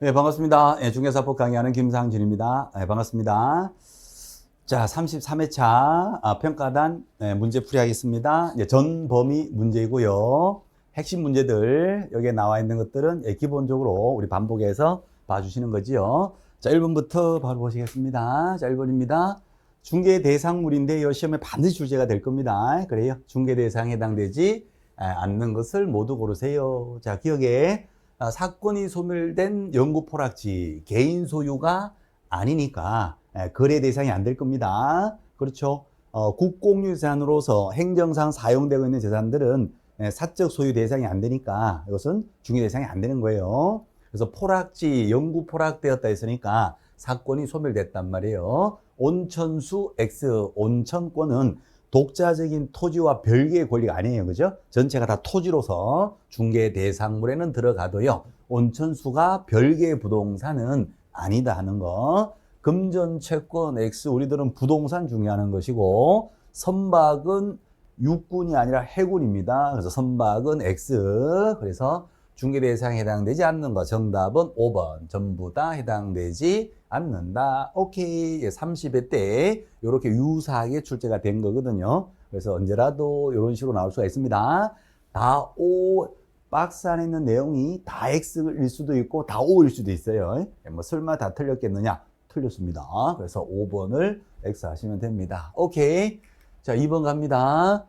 네, 반갑습니다. 중개사법 강의하는 김상진입니다. 네, 반갑습니다. 자, 33회차 평가단 문제 풀이하겠습니다. 전 범위 문제이고요. 핵심 문제들 여기에 나와 있는 것들은 기본적으로 우리 반복해서 봐주시는 거지요. 자, 1번부터 바로 보시겠습니다. 자, 1번입니다. 중개 대상물인데요. 시험에 반드시 출제가 될 겁니다. 그래요. 중개 대상에 해당되지 않는 것을 모두 고르세요. 자, 기억에 사건이 소멸된 영구포락지 개인 소유가 아니니까 거래 대상이 안 될 겁니다. 그렇죠. 국공유재산으로서 행정상 사용되고 있는 재산들은 사적 소유 대상이 안 되니까 이것은 중개 대상이 안 되는 거예요. 그래서 포락지 영구 포락되었다 했으니까 사건이 소멸됐단 말이에요. 온천수 X 온천권은 독자적인 토지와 별개의 권리가 아니에요. 그죠? 전체가 다 토지로서 중개 대상물에는 들어가도요. 온천수가 별개의 부동산은 아니다 하는 거. 금전 채권 X 우리들은 부동산 중요하는 것이고 선박은 육군이 아니라 해군입니다. 그래서 선박은 X. 그래서 중개 대상에 해당되지 않는 거. 정답은 5번. 전부 다 해당되지 않는다. 오케이. 30회 때 이렇게 유사하게 출제가 된 거거든요. 그래서 언제라도 이런 식으로 나올 수가 있습니다. 다 O 박스 안에 있는 내용이 다 X일 수도 있고 다 O일 수도 있어요. 뭐 설마 다 틀렸겠느냐? 틀렸습니다. 그래서 5번을 X 하시면 됩니다. 오케이. 자, 2번 갑니다.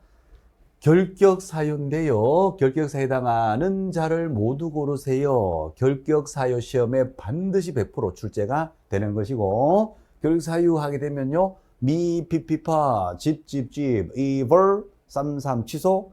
결격사유인데요. 결격사유에 해당하는 자를 모두 고르세요. 결격사유 시험에 반드시 100% 출제가 되는 것이고 결격사유 하게 되면요. 미, 피피파, 집집집, 이벌, 쌈쌈 취소,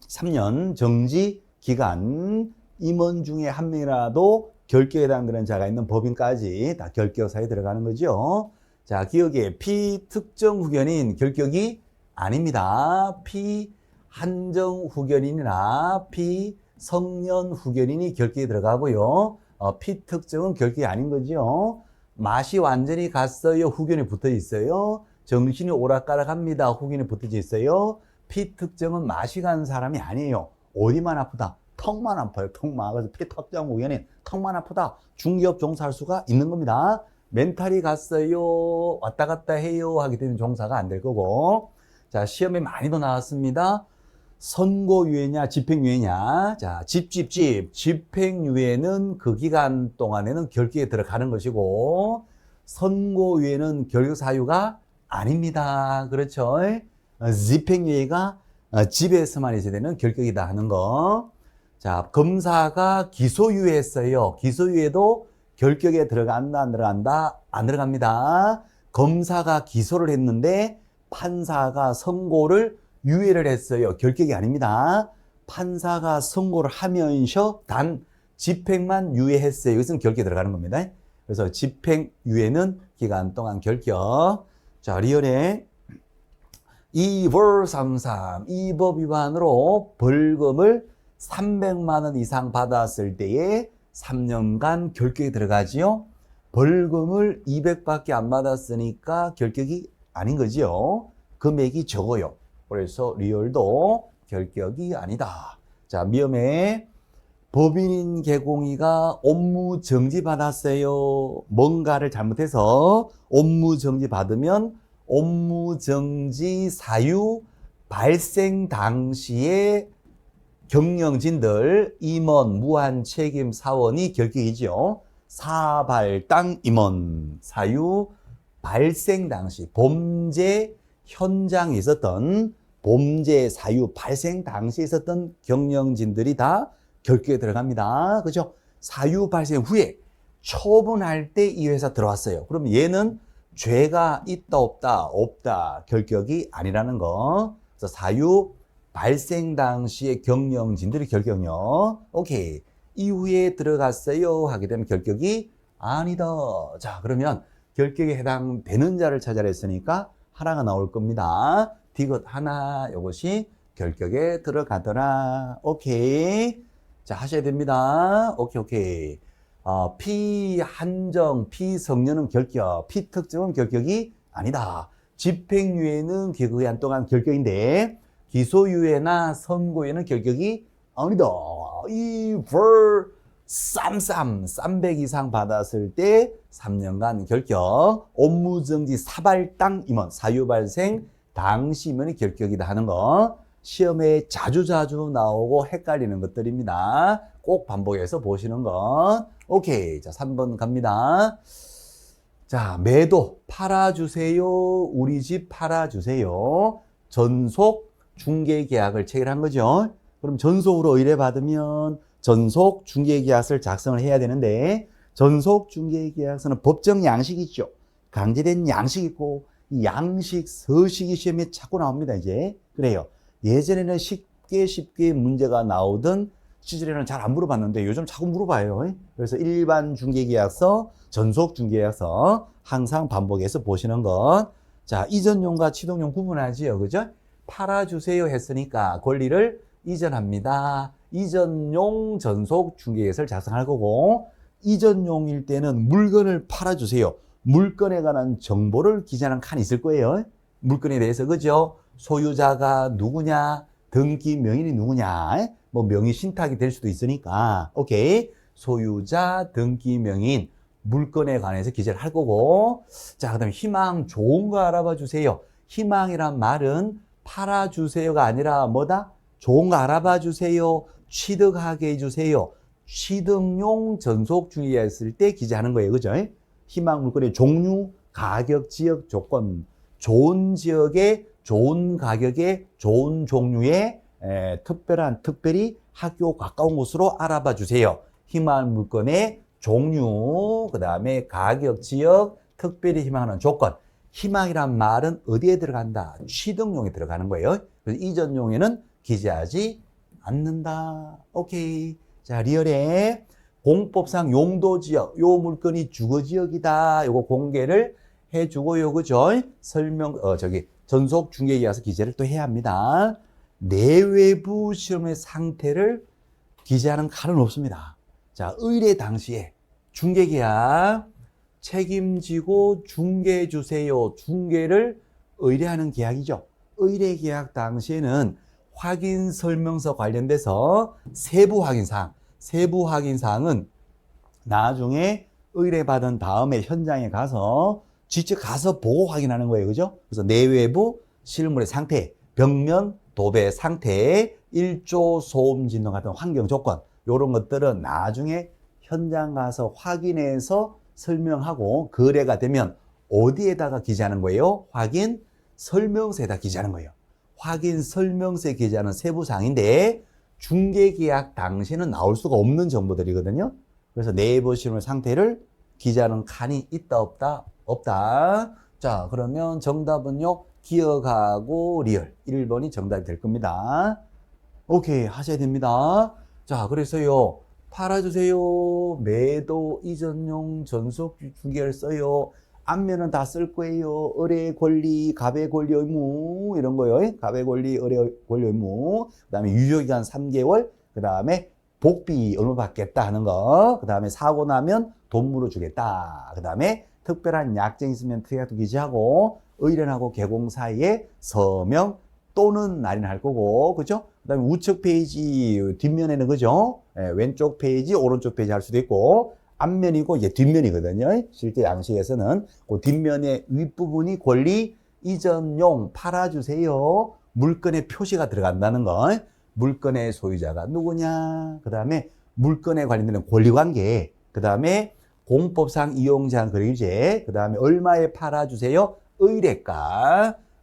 3년 정지 기간, 임원 중에 한 명이라도 결격에 해당되는 자가 있는 법인까지 다 결격사유에 들어가는 거죠. 자, 기억에 피특정 후견인 결격이 아닙니다. 피한정 후견인이나 피성년 후견인이 결격에 들어가고요. 피특정은 결격이 아닌 거죠. 맛이 완전히 갔어요. 후견이 붙어 있어요. 정신이 오락가락합니다. 후견이 붙어져 있어요. 피특정은 맛이 간 사람이 아니에요. 어디만 아프다? 턱만 아파요. 턱만. 그래서 피특정 후견인 턱만 아프다. 중기업 종사할 수가 있는 겁니다. 멘탈이 갔어요. 왔다 갔다 해요. 하게 되면 종사가 안 될 거고. 자, 시험에 많이도 나왔습니다. 선고유예냐, 집행유예냐. 자, 집행유예는 그 기간 동안에는 결격에 들어가는 것이고, 선고유예는 결격사유가 아닙니다. 그렇죠? 집행유예가 집에서만 있어야 되는 결격이다 하는 거. 자, 검사가 기소유예했어요. 기소유예도 결격에 들어간다, 안 들어간다? 안 들어갑니다. 검사가 기소를 했는데 판사가 선고를 유예를 했어요. 결격이 아닙니다. 판사가 선고를 하면서 단 집행만 유예했어요. 이것은 결격에 들어가는 겁니다. 그래서 집행유예는 기간 동안 결격. 자, 리얼에 2벌33 이 법 위반으로 벌금을 300만 원 이상 받았을 때에 3년간 결격에 들어가지요. 벌금을 200밖에 안 받았으니까 결격이 아닌 거지요. 금액이 적어요. 그래서 리얼도 결격이 아니다. 자, 미음에 법인인 개공이가 업무 정지 받았어요. 뭔가를 잘못해서 업무 정지 받으면 업무 정지 사유 발생 당시에 경영진들 임원 무한 책임 사원이 결격이죠. 사발당 임원 사유 발생 당시 범죄 현장에 있었던 범죄 사유 발생 당시에 있었던 경영진들이 다 결격에 들어갑니다. 그죠? 사유 발생 후에 처분할 때 이 회사 들어왔어요. 그럼 얘는 죄가 있다 없다 없다 결격이 아니라는 거. 그래서 사유 발생 당시에 경영진들이 결격요. 오케이. 이후에 들어갔어요 하게 되면 결격이 아니다. 자, 그러면 결격에 해당되는 자를 찾아라 했으니까 하나가 나올 겁니다. 디귿 하나, 이것이 결격에 들어가더라. 오케이. 자, 하셔야 됩니다. 오케이. 피한정, 피성년은 결격, 피특정은 결격이 아니다. 집행유예는 기간 동안 결격인데, 기소유예나 선고유예는 결격이 아니다. 이 300 이상 받았을 때 3년간 결격, 업무정지 사발당 임원, 사유발생 당시 임원이 결격이다 하는 거 시험에 자주자주 나오고 헷갈리는 것들입니다. 꼭 반복해서 보시는 것. 오케이. 자, 3번 갑니다. 자, 매도 팔아주세요. 우리 집 팔아주세요. 전속 중개계약을 체결한 거죠. 그럼 전속으로 의뢰받으면 전속 중개계약서를 작성을 해야 되는데 전속 중개계약서는 법정 양식이 있죠. 강제된 양식이 있고 이 양식, 서식이 시험에 자꾸 나옵니다. 이제 그래요. 예전에는 쉽게 문제가 나오던 시절에는 잘 안 물어봤는데 요즘 자꾸 물어봐요. 그래서 일반 중개계약서, 전속 중개계약서 항상 반복해서 보시는 것. 자, 이전용과 취득용 구분하지요. 그죠? 팔아주세요 했으니까 권리를 이전합니다. 이전용 전속 중개계약서를 작성할 거고 이전용일 때는 물건을 팔아주세요. 물건에 관한 정보를 기재하는 칸이 있을 거예요. 물건에 대해서 그죠? 소유자가 누구냐, 등기 명인이 누구냐, 뭐 명의 신탁이 될 수도 있으니까 오케이. 소유자, 등기 명인, 물건에 관해서 기재를 할 거고 자, 그 다음에 희망 좋은 거 알아봐 주세요. 희망이란 말은 팔아주세요가 아니라 뭐다? 좋은 거 알아봐 주세요. 취득하게 해주세요. 취득용 전속 중개했을 때 기재하는 거예요. 그죠? 희망 물건의 종류, 가격, 지역, 조건, 좋은 지역에 좋은 가격에 좋은 종류의 특별히 학교 가까운 곳으로 알아봐 주세요. 희망 물건의 종류, 그 다음에 가격, 지역, 특별히 희망하는 조건. 희망이란 말은 어디에 들어간다? 취득용에 들어가는 거예요. 그래서 이전용에는 기재하지 않는다. 오케이. 자, 리얼에 공법상 용도지역, 요 물건이 주거지역이다. 요거 공개를 해주고요. 그죠? 전속 중개계약서 기재를 또 해야 합니다. 내외부 시험의 상태를 기재하는 칸은 없습니다. 자, 의뢰 당시에 중개계약 책임지고 중개해 주세요. 중개를 의뢰하는 계약이죠. 의뢰 계약 당시에는 확인 설명서 관련돼서 세부 확인사항은 나중에 의뢰받은 다음에 현장에 가서 직접 가서 보고 확인하는 거예요. 그죠? 그래서 내외부 실물의 상태, 벽면, 도배 상태, 일조 소음 진동 같은 환경 조건, 이런 것들은 나중에 현장 가서 확인해서 설명하고 거래가 되면 어디에다가 기재하는 거예요? 확인 설명서에다 기재하는 거예요. 확인 설명서에 기재하는 세부사항인데 중개계약 당시에는 나올 수가 없는 정보들이거든요. 그래서 내부 실물 상태를 기재하는 칸이 있다 없다? 없다. 자, 그러면 정답은요. 기억하고 리얼 1번이 정답이 될 겁니다. 오케이, 하셔야 됩니다. 자, 그래서요. 팔아주세요. 매도 이전용 전속 중개를 써요. 앞면은 다 쓸 거예요. 의뢰 권리, 가배 권리 의무 이런 거요. 가배 권리, 의뢰 권리 의무. 그다음에 유효기간 3개월. 그다음에 복비 얼마 받겠다 하는 거. 그다음에 사고 나면 돈 물어주겠다. 그다음에 특별한 약정 있으면 특약도 기재하고 의뢰인하고 개공 사이에 서명 또는 날인할 거고, 그죠? 그 다음에 우측 페이지 뒷면에는, 그죠? 왼쪽 페이지, 오른쪽 페이지 할 수도 있고, 앞면이고, 이제 뒷면이거든요. 실제 양식에서는. 그 뒷면의 윗부분이 권리 이전용 팔아주세요. 물건의 표시가 들어간다는 거. 물건의 소유자가 누구냐. 그 다음에 물건에 관련되는 권리관계. 그 다음에 공법상 이용제한 거래규제. 그 다음에 얼마에 팔아주세요.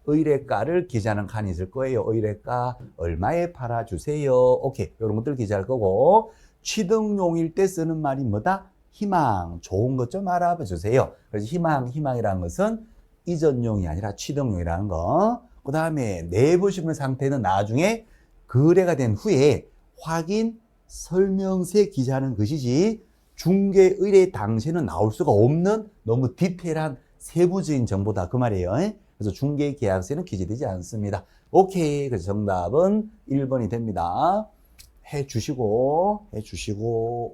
의뢰가를 기재하는 칸이 있을 거예요. 의뢰가 얼마에 팔아주세요. 오케이. 이런 것들 기재할 거고, 취득용일 때 쓰는 말이 뭐다? 희망. 좋은 것 좀 알아봐 주세요. 그래서 희망이라는 것은 이전용이 아니라 취득용이라는 거. 그 다음에 내부 실물 상태는 나중에 거래가 된 후에 확인 설명서에 기재하는 것이지 중개 의뢰 당시에는 나올 수가 없는 너무 디테일한 세부적인 정보다 그 말이에요. 그래서 중개계약서에는 기재되지 않습니다. 오케이. 그래서 정답은 1번이 됩니다. 해주시고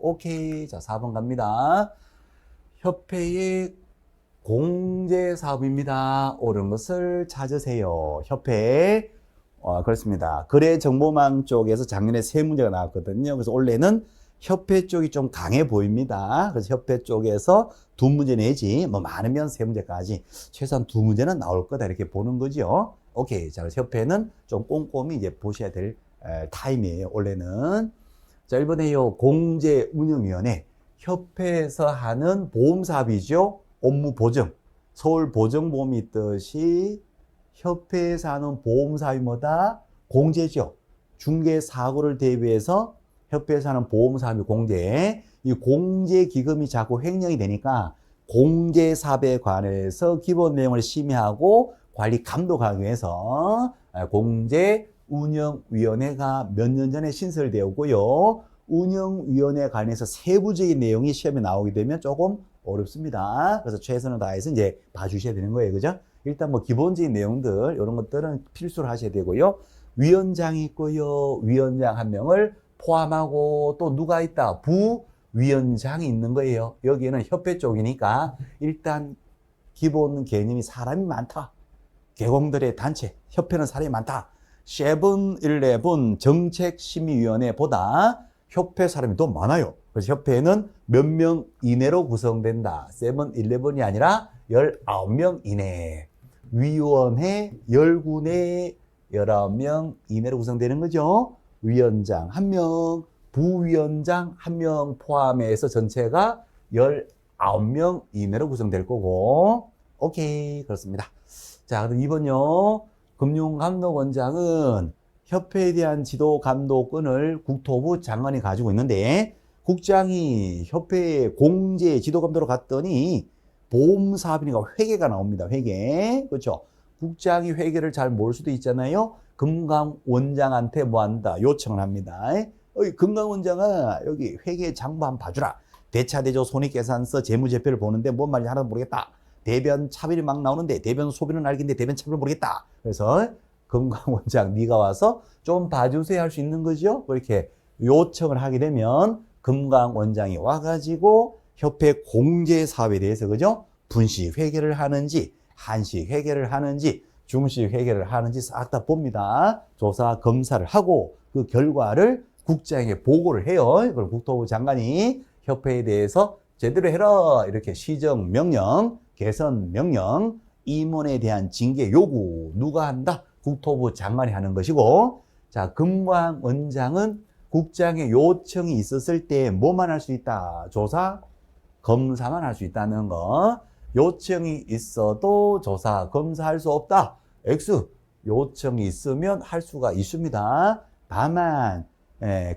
오케이. 자, 4번 갑니다. 협회의 공제사업입니다. 옳은 것을 찾으세요. 협회 그렇습니다. 거래정보망 쪽에서 작년에 세 문제가 나왔거든요. 그래서 올해는 협회 쪽이 좀 강해 보입니다. 그래서 협회 쪽에서 2문제 내지 뭐 많으면 3문제까지 최소한 2문제는 나올 거다 이렇게 보는 거죠. 오케이. 자, 그래서 협회는 좀 꼼꼼히 이제 보셔야 될 타임이에요. 원래는. 자, 1번에요. 공제운영위원회. 협회에서 하는 보험사업이죠. 업무 보증. 서울보증보험이 있듯이 협회에서 하는 보험사업이 뭐다? 공제죠. 중개사고를 대비해서 협회에서 하는 보험사업이 공제. 이 공제기금이 자꾸 횡령이 되니까 공제사업에 관해서 기본 내용을 심의하고 관리 감독하기 위해서 공제운영위원회가 몇 년 전에 신설되었고요. 운영위원회 관련해서 세부적인 내용이 시험에 나오게 되면 조금 어렵습니다. 그래서 최선을 다해서 이제 봐주셔야 되는 거예요. 그죠? 일단 뭐 기본적인 내용들, 이런 것들은 필수로 하셔야 되고요. 위원장이 있고요. 위원장 한 명을 포함하고 또 누가 있다? 부위원장이 있는 거예요. 여기는 협회 쪽이니까 일단 기본 개념이 사람이 많다. 개공들의 단체, 협회는 사람이 많다. 세븐일레븐 정책심의위원회보다 협회 사람이 더 많아요. 그래서 협회는 몇 명 이내로 구성된다. 세븐일레븐이 아니라 19명 이내. 위원회 10군에 19명 이내로 구성되는 거죠. 위원장 1명, 부위원장 1명 포함해서 전체가 19명 이내로 구성될 거고. 오케이. 그렇습니다. 자, 그럼 2번요. 금융감독원장은 협회에 대한 지도 감독권을 국토부 장관이 가지고 있는데 국장이 협회에 공제 지도 감독으로 갔더니 보험사업이니까 회계가 나옵니다. 회계. 그렇죠? 국장이 회계를 잘 모를 수도 있잖아요. 금강원장한테 뭐 한다? 요청을 합니다. 금강원장아, 여기 회계 장부 한번 봐주라. 대차대조 손익계산서 재무제표를 보는데 뭔 말인지 하나도 모르겠다. 대변 차별이 막 나오는데 대변 소비는 알겠는데 대변 차별을 모르겠다. 그래서 금강원장 네가 와서 좀 봐주세요 할 수 있는 거죠. 그렇게 요청을 하게 되면 금강원장이 와가지고 협회 공제 사업에 대해서 그죠? 분식 회계를 하는지 한식 회계를 하는지 중식 회계를 하는지 싹 다 봅니다. 조사 검사를 하고 그 결과를 국장에게 보고를 해요. 그럼 국토부 장관이 협회에 대해서 제대로 해라 이렇게 시정 명령, 개선 명령, 임원에 대한 징계 요구 누가 한다? 국토부 장관이 하는 것이고, 자, 금강원장은 국장의 요청이 있었을 때 뭐만 할 수 있다? 조사, 검사만 할 수 있다는 거. 요청이 있어도 조사, 검사할 수 없다. X. 요청이 있으면 할 수가 있습니다. 다만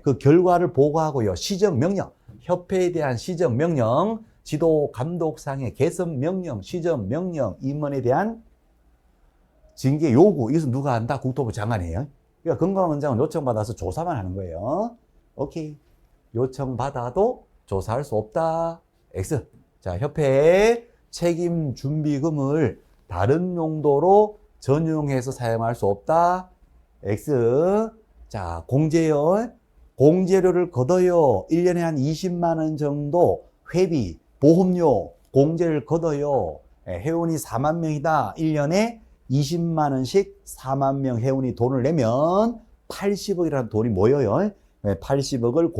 그 결과를 보고하고요. 시정명령, 협회에 대한 시정명령, 지도 감독상의 개선명령, 시정명령, 임원에 대한 징계 요구, 이것은 누가 한다? 국토부 장관이에요. 그러니까 금강원장은 요청받아서 조사만 하는 거예요. 오케이. 요청받아도 조사할 수 없다. X. 자, 협회의 책임 준비금을 다른 용도로 전용해서 사용할 수 없다. X. 자, 공제요. 공제료를 걷어요. 1년에 한 20만 원 정도 회비, 보험료, 공제를 걷어요. 회원이 4만 명이다. 1년에 20만 원씩 4만 명 회원이 돈을 내면 80억이라는 돈이 모여요. 80억을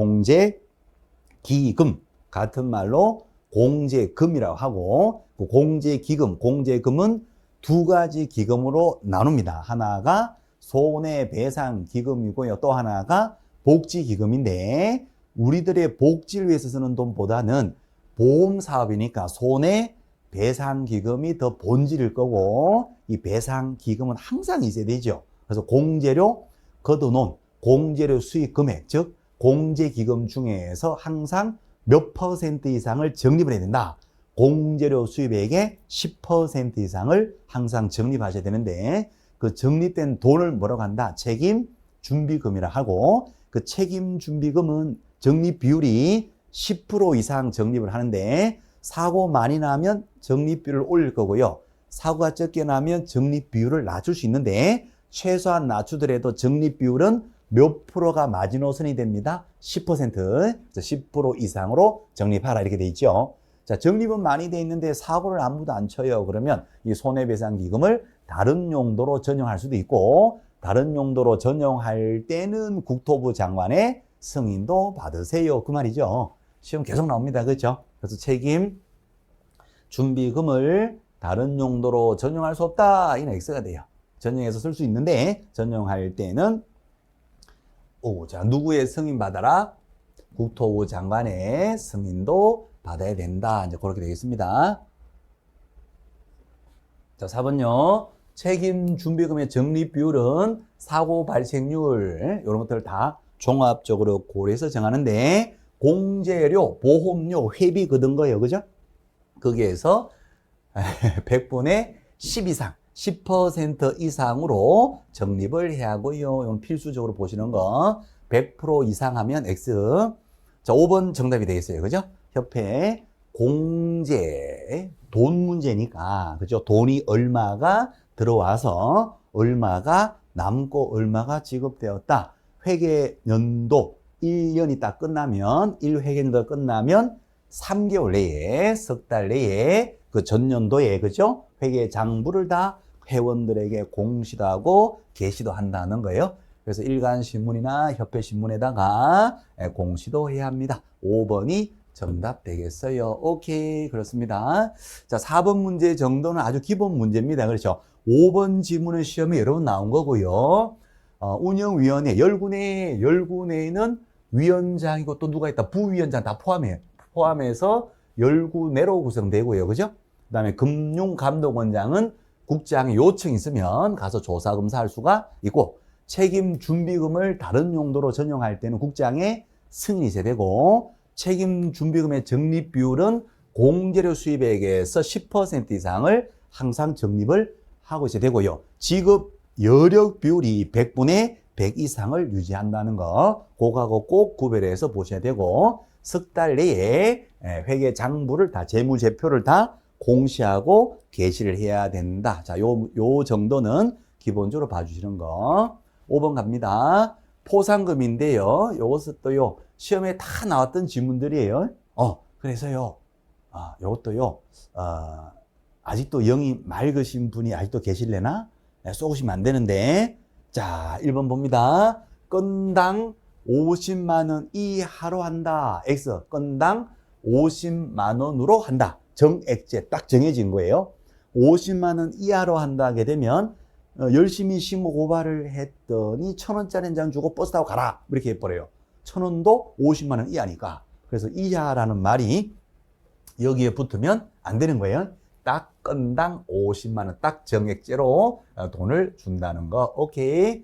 공제기금, 같은 말로 공제금이라고 하고, 그 공제기금, 공제금은 두 가지 기금으로 나눕니다. 하나가 손해배상기금이고요. 또 하나가 복지기금인데, 우리들의 복지를 위해서 쓰는 돈보다는 보험사업이니까 손해배상기금이 더 본질일 거고, 이 배상기금은 항상 있어야 되죠. 그래서 공제료 걷어놓은 공제료 수익 금액, 즉 공제기금 중에서 항상 몇 % 이상을 적립을 해야 된다. 공제료 수입액의 10% 이상을 항상 적립하셔야 되는데, 그 적립된 돈을 뭐라고 한다? 책임준비금이라 하고, 그 책임준비금은 적립 비율이 10% 이상 적립을 하는데, 사고 많이 나면 적립 비율을 올릴 거고요. 사고가 적게 나면 적립 비율을 낮출 수 있는데, 최소한 낮추더라도 적립 비율은 몇 프로가 마지노선이 됩니다. 10%. 그래서 10% 이상으로 적립하라 이렇게 돼 있죠. 자, 적립은 많이 돼 있는데 사고를 아무도 안 쳐요. 그러면 이 손해배상기금을 다른 용도로 전용할 수도 있고, 다른 용도로 전용할 때는 국토부 장관의 승인도 받으세요. 그 말이죠. 시험 계속 나옵니다. 그렇죠? 그래서 책임 준비금을 다른 용도로 전용할 수 없다. 이는 X가 돼요. 전용해서 쓸 수 있는데 전용할 때는 자, 누구의 승인 받아라? 국토부 장관의 승인도 받아야 된다. 이제 그렇게 되겠습니다. 자, 4번요. 책임 준비금의 적립 비율은 사고 발생률 이런 것들을 다 종합적으로 고려해서 정하는데 공제료, 보험료, 회비 거둔 거예요. 그죠? 거기에서 100분의 10 이상, 10% 이상으로 적립을 해야 하고요. 이건 필수적으로 보시는 거. 100% 이상 하면 X. 자, 5번 정답이 되겠어요. 그죠? 협회 공제, 돈 문제니까. 그죠? 돈이 얼마가 들어와서 얼마가 남고 얼마가 지급되었다. 회계 연도 1년이 딱 끝나면, 1회계연도가 끝나면 3개월 내에, 석 달 내에 그 전년도에, 그죠? 회계 장부를 다 회원들에게 공시도 하고 게시도 한다는 거예요. 그래서 일간신문이나 협회신문에다가 공시도 해야 합니다. 5번이 정답 되겠어요. 오케이. 그렇습니다. 자, 4번 문제 정도는 아주 기본 문제입니다. 그렇죠? 5번 지문은 시험에 여러 번 나온 거고요. 운영위원회, 열군회는 위원장이고 또 누가 있다? 부위원장 다 포함해서 열군회로 구성되고요. 그죠? 그 다음에 금융감독원장은 국장의 요청이 있으면 가서 조사 검사할 수가 있고, 책임 준비금을 다른 용도로 전용할 때는 국장의 승인이 있어야 되고, 책임 준비금의 적립 비율은 공제료 수입액에서 10% 이상을 항상 적립을 하고 있어야 되고요. 지급 여력 비율이 100분의 100 이상을 유지한다는 거, 그거하고 꼭 구별해서 보셔야 되고, 석 달 내에 회계 장부를 다, 재무제표를 다 공시하고 게시를 해야 된다. 자, 요 정도는 기본적으로 봐주시는 거. 5번 갑니다. 포상금인데요. 요것은 또요, 시험에 다 나왔던 지문들이에요. 그래서요, 요것도요, 아직도 영이 맑으신 분이 아직도 계실래나? 쏘시면 안 되는데. 자, 1번 봅니다. 건당 50만 원 이하로 한다. X. 건당 50만 원으로 한다. 정액제 딱 정해진 거예요. 50만 원 이하로 한다게 되면 열심히 시무 고발을 했더니 1,000원짜리 한 장 주고 버스 타고 가라. 이렇게 해버려요. 1,000원도 50만 원 이하니까. 그래서 이하라는 말이 여기에 붙으면 안 되는 거예요. 딱 건당 50만 원 딱 정액제로 돈을 준다는 거. 오케이.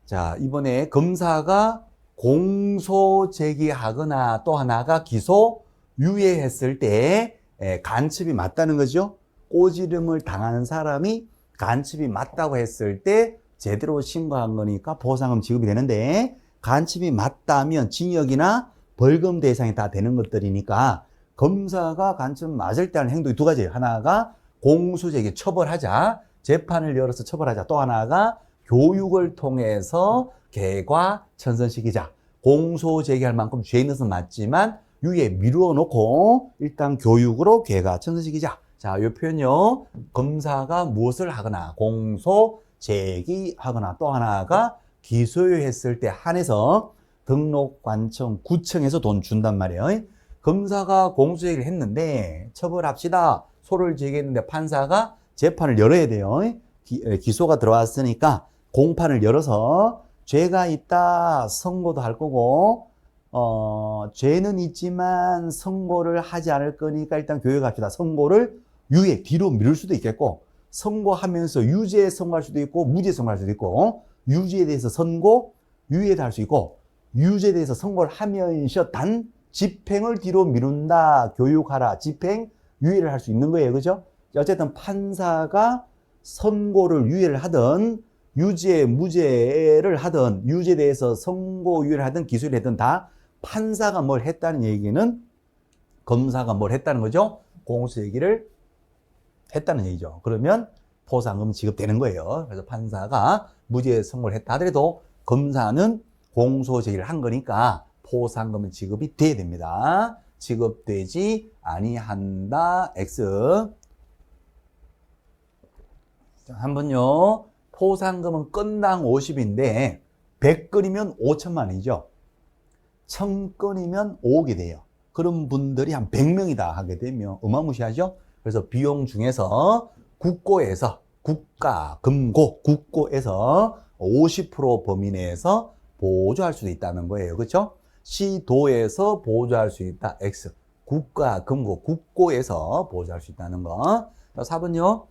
자, 이번에 검사가 공소 제기하거나 또 하나가 기소 유예했을 때 간첩이 맞다는 거죠. 꼬지름을 당하는 사람이 간첩이 맞다고 했을 때 제대로 신고한 거니까 보상금 지급이 되는데, 간첩이 맞다면 징역이나 벌금 대상이 다 되는 것들이니까 검사가 간첩 맞을 때 하는 행동이 두 가지예요. 하나가 공소제기 처벌하자, 재판을 열어서 처벌하자. 또 하나가 교육을 통해서 개과 천선시키자. 공소제기할 만큼 죄 있는 것은 맞지만 유예 미루어 놓고 일단 교육으로 개가 천선시키자. 자, 이 표현요. 검사가 무엇을 하거나 공소 제기하거나 또 하나가 기소유했을 때 한해서 등록관청 구청에서 돈 준단 말이에요. 검사가 공소제기를 했는데 처벌합시다. 소를 제기했는데 판사가 재판을 열어야 돼요. 기소가 들어왔으니까 공판을 열어서 죄가 있다 선고도 할 거고, 죄는 있지만 선고를 하지 않을 거니까 일단 교육합시다. 선고를 유예 뒤로 미룰 수도 있겠고, 선고하면서 유죄 선고할 수도 있고 무죄 선고할 수도 있고, 유죄에 대해서 선고 유예도 할 수 있고, 유죄에 대해서 선고를 하면서 단 집행을 뒤로 미룬다. 교육하라. 집행 유예를 할 수 있는 거예요. 그죠? 어쨌든 판사가 선고를 유예를 하든 유죄 무죄를 하든 유죄에 대해서 선고 유예를 하든 기소를 하든 다 판사가 뭘 했다는 얘기는 검사가 뭘 했다는 거죠. 공소 얘기를 했다는 얘기죠. 그러면 포상금 지급되는 거예요. 그래서 판사가 무죄 선고를 했다 하더라도 검사는 공소 제기를 한 거니까 포상금은 지급이 돼야 됩니다. 지급되지 아니한다. X. 자, 한번요. 포상금은 건당 50인데 100건이면 5천만이죠. 1000건이면 5억이 돼요. 그런 분들이 한 100명이다 하게 되면 어마무시하죠. 그래서 비용 중에서 국고에서 국가, 금고, 국고에서 50% 범위 내에서 보조할 수도 있다는 거예요. 그렇죠? 시도에서 보조할 수 있다. X. 국가, 금고, 국고에서 보조할 수 있다는 거. 4번요.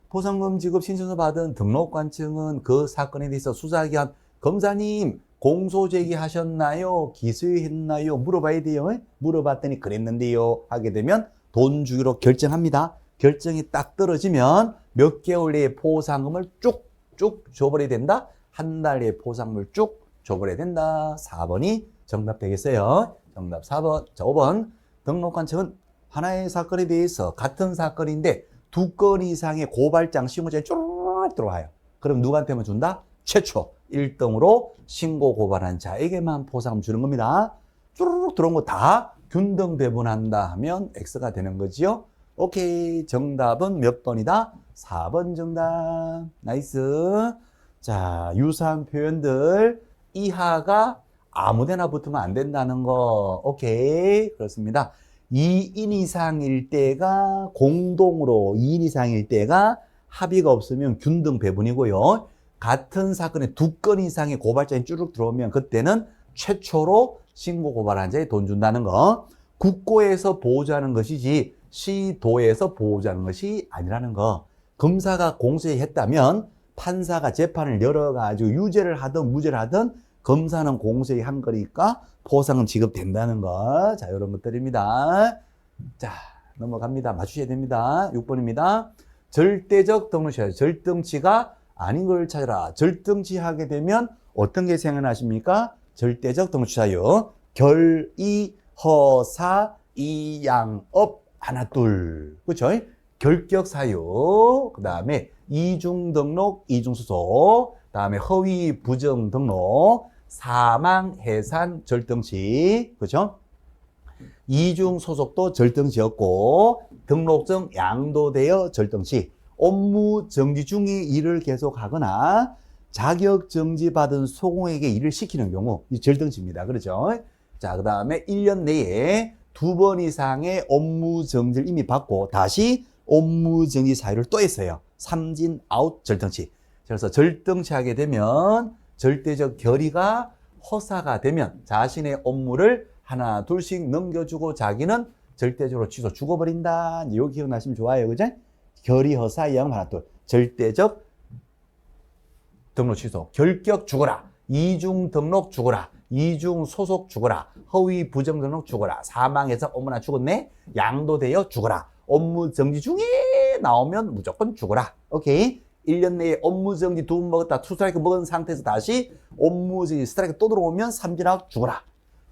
보상금 지급 신청서 받은 등록관청은 그 사건에 대해서 수사기관 검사님 공소 제기하셨나요? 기소했나요? 물어봐야 돼요. 물어봤더니 그랬는데요. 하게 되면 돈 주기로 결정합니다. 결정이 딱 떨어지면 몇 개월 내에 포상금을 쭉쭉 줘버려야 된다. 한 달 내에 포상금을 쭉 줘버려야 된다. 4번이 정답 되겠어요. 정답 4번. 자, 5번. 등록관청은 하나의 사건에 대해서 같은 사건인데 2건 이상의 고발장 신고장이 쭉 들어와요. 그럼 누구한테만 준다? 최초 1등으로 신고 고발한 자에게만 포상금 주는 겁니다. 쭈르륵 들어온 거 다 균등 배분한다 하면 X가 되는 거지요. 오케이. 정답은 몇 번이다? 4번 정답. 나이스. 자, 유사한 표현들 이하가 아무데나 붙으면 안 된다는 거. 오케이. 그렇습니다. 2인 이상일 때가 공동으로 2인 이상일 때가 합의가 없으면 균등 배분이고요. 같은 사건에 2건 이상의 고발장이 쭈룩 들어오면 그때는 최초로 신고 고발한 자에 돈 준다는 거. 국고에서 보호하는 것이지 시도에서 보호하는 것이 아니라는 거. 검사가 공소했다면 판사가 재판을 열어가지고 유죄를 하든 무죄를 하든 검사는 공소한 거니까 포상은 지급된다는 거. 자, 이런 것들입니다. 자, 넘어갑니다. 맞추셔야 됩니다. 6번입니다. 절대적 등록시효. 절등치가 아닌 걸 찾아라. 절등치 하게 되면 어떤 게 생각나십니까? 절대적 등록시효. 결, 이, 허, 사, 이, 양, 업, 하나, 둘. 그렇죠? 결격사유. 그 다음에 이중등록, 이중소속. 그 다음에 허위 부정 등록. 사망, 해산, 절등치. 그렇죠? 이중 소속도 절등치였고 등록증 양도되어 절등치. 업무 정지 중에 일을 계속하거나 자격 정지받은 소공에게 일을 시키는 경우 이 절등치입니다. 그렇죠? 자, 그 다음에 1년 내에 2번 이상의 업무 정지를 이미 받고 다시 업무 정지 사유를 또 했어요. 삼진 아웃 절등치. 그래서 절등치 하게 되면 절대적 결의가 허사가 되면 자신의 업무를 하나 둘씩 넘겨주고 자기는 절대적으로 취소 죽어버린다. 이거 기억나시면 좋아요. 그죠? 결의 허사 이양 하나 둘. 절대적 등록 취소. 결격 죽어라. 이중 등록 죽어라. 이중 소속 죽어라. 허위 부정 등록 죽어라. 사망해서 어머나 죽었네. 양도되어 죽어라. 업무 정지 중에 나오면 무조건 죽어라. 오케이. 1년 내에 업무 정지 2번 먹었다. 투스트라이크 먹은 상태에서 다시 업무 정지 스트라이크 또 들어오면 삼진아웃 죽어라.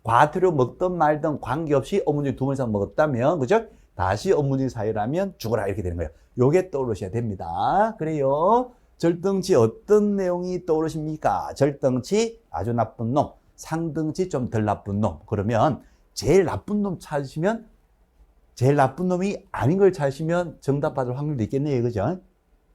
과태료 먹든 말든 관계없이 업무 정지 2번 이상 먹었다면, 그죠? 다시 업무 정지 사유라면 죽어라. 이렇게 되는 거예요. 요게 떠오르셔야 됩니다. 그래요. 절등치 어떤 내용이 떠오르십니까? 절등치 아주 나쁜 놈, 상등치 좀 덜 나쁜 놈. 그러면 제일 나쁜 놈 찾으시면, 제일 나쁜 놈이 아닌 걸 찾으시면 정답 받을 확률도 있겠네요. 그죠?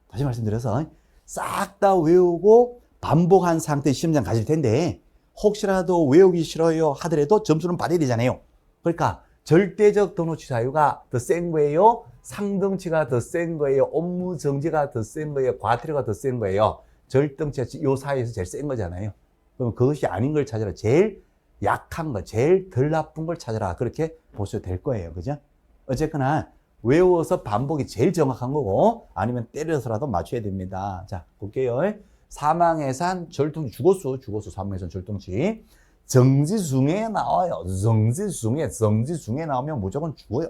다시 말씀드려서 싹 다 외우고 반복한 상태 시험장 가실 텐데 혹시라도 외우기 싫어요 하더라도 점수는 받아야 되잖아요. 그러니까 절대적 등록치 사유가 더 센 거예요? 상등치가 더 센 거예요? 업무 정지가 더 센 거예요? 과태료가 더 센 거예요? 절등치가 요 사이에서 제일 센 거잖아요. 그럼 그것이 아닌 걸 찾아라. 제일 약한 거, 제일 덜 나쁜 걸 찾아라. 그렇게 보셔도 될 거예요. 그죠? 어쨌거나 외워서 반복이 제일 정확한 거고 아니면 때려서라도 맞춰야 됩니다. 자, 볼게요. 사망해산 절등치 죽었어 사망해산 절등치. 정지 중에 나와요. 정지 중에 나오면 무조건 죽어요.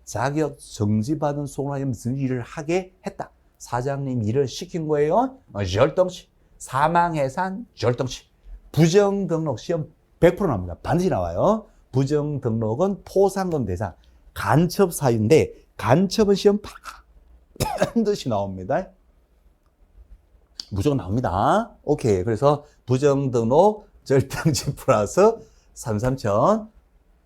자격 정지받은 소관하면 무슨 일을 하게 했다. 사장님 일을 시킨 거예요. 절등치. 사망해산 절등치. 부정등록 시험 100% 나옵니다. 반드시 나와요. 부정등록은 포상금 대상 간첩 사유인데 간첩은 시험 반드시 나옵니다. 무조건 나옵니다. 오케이. 그래서 부정등록 절등치 플러스 3,3천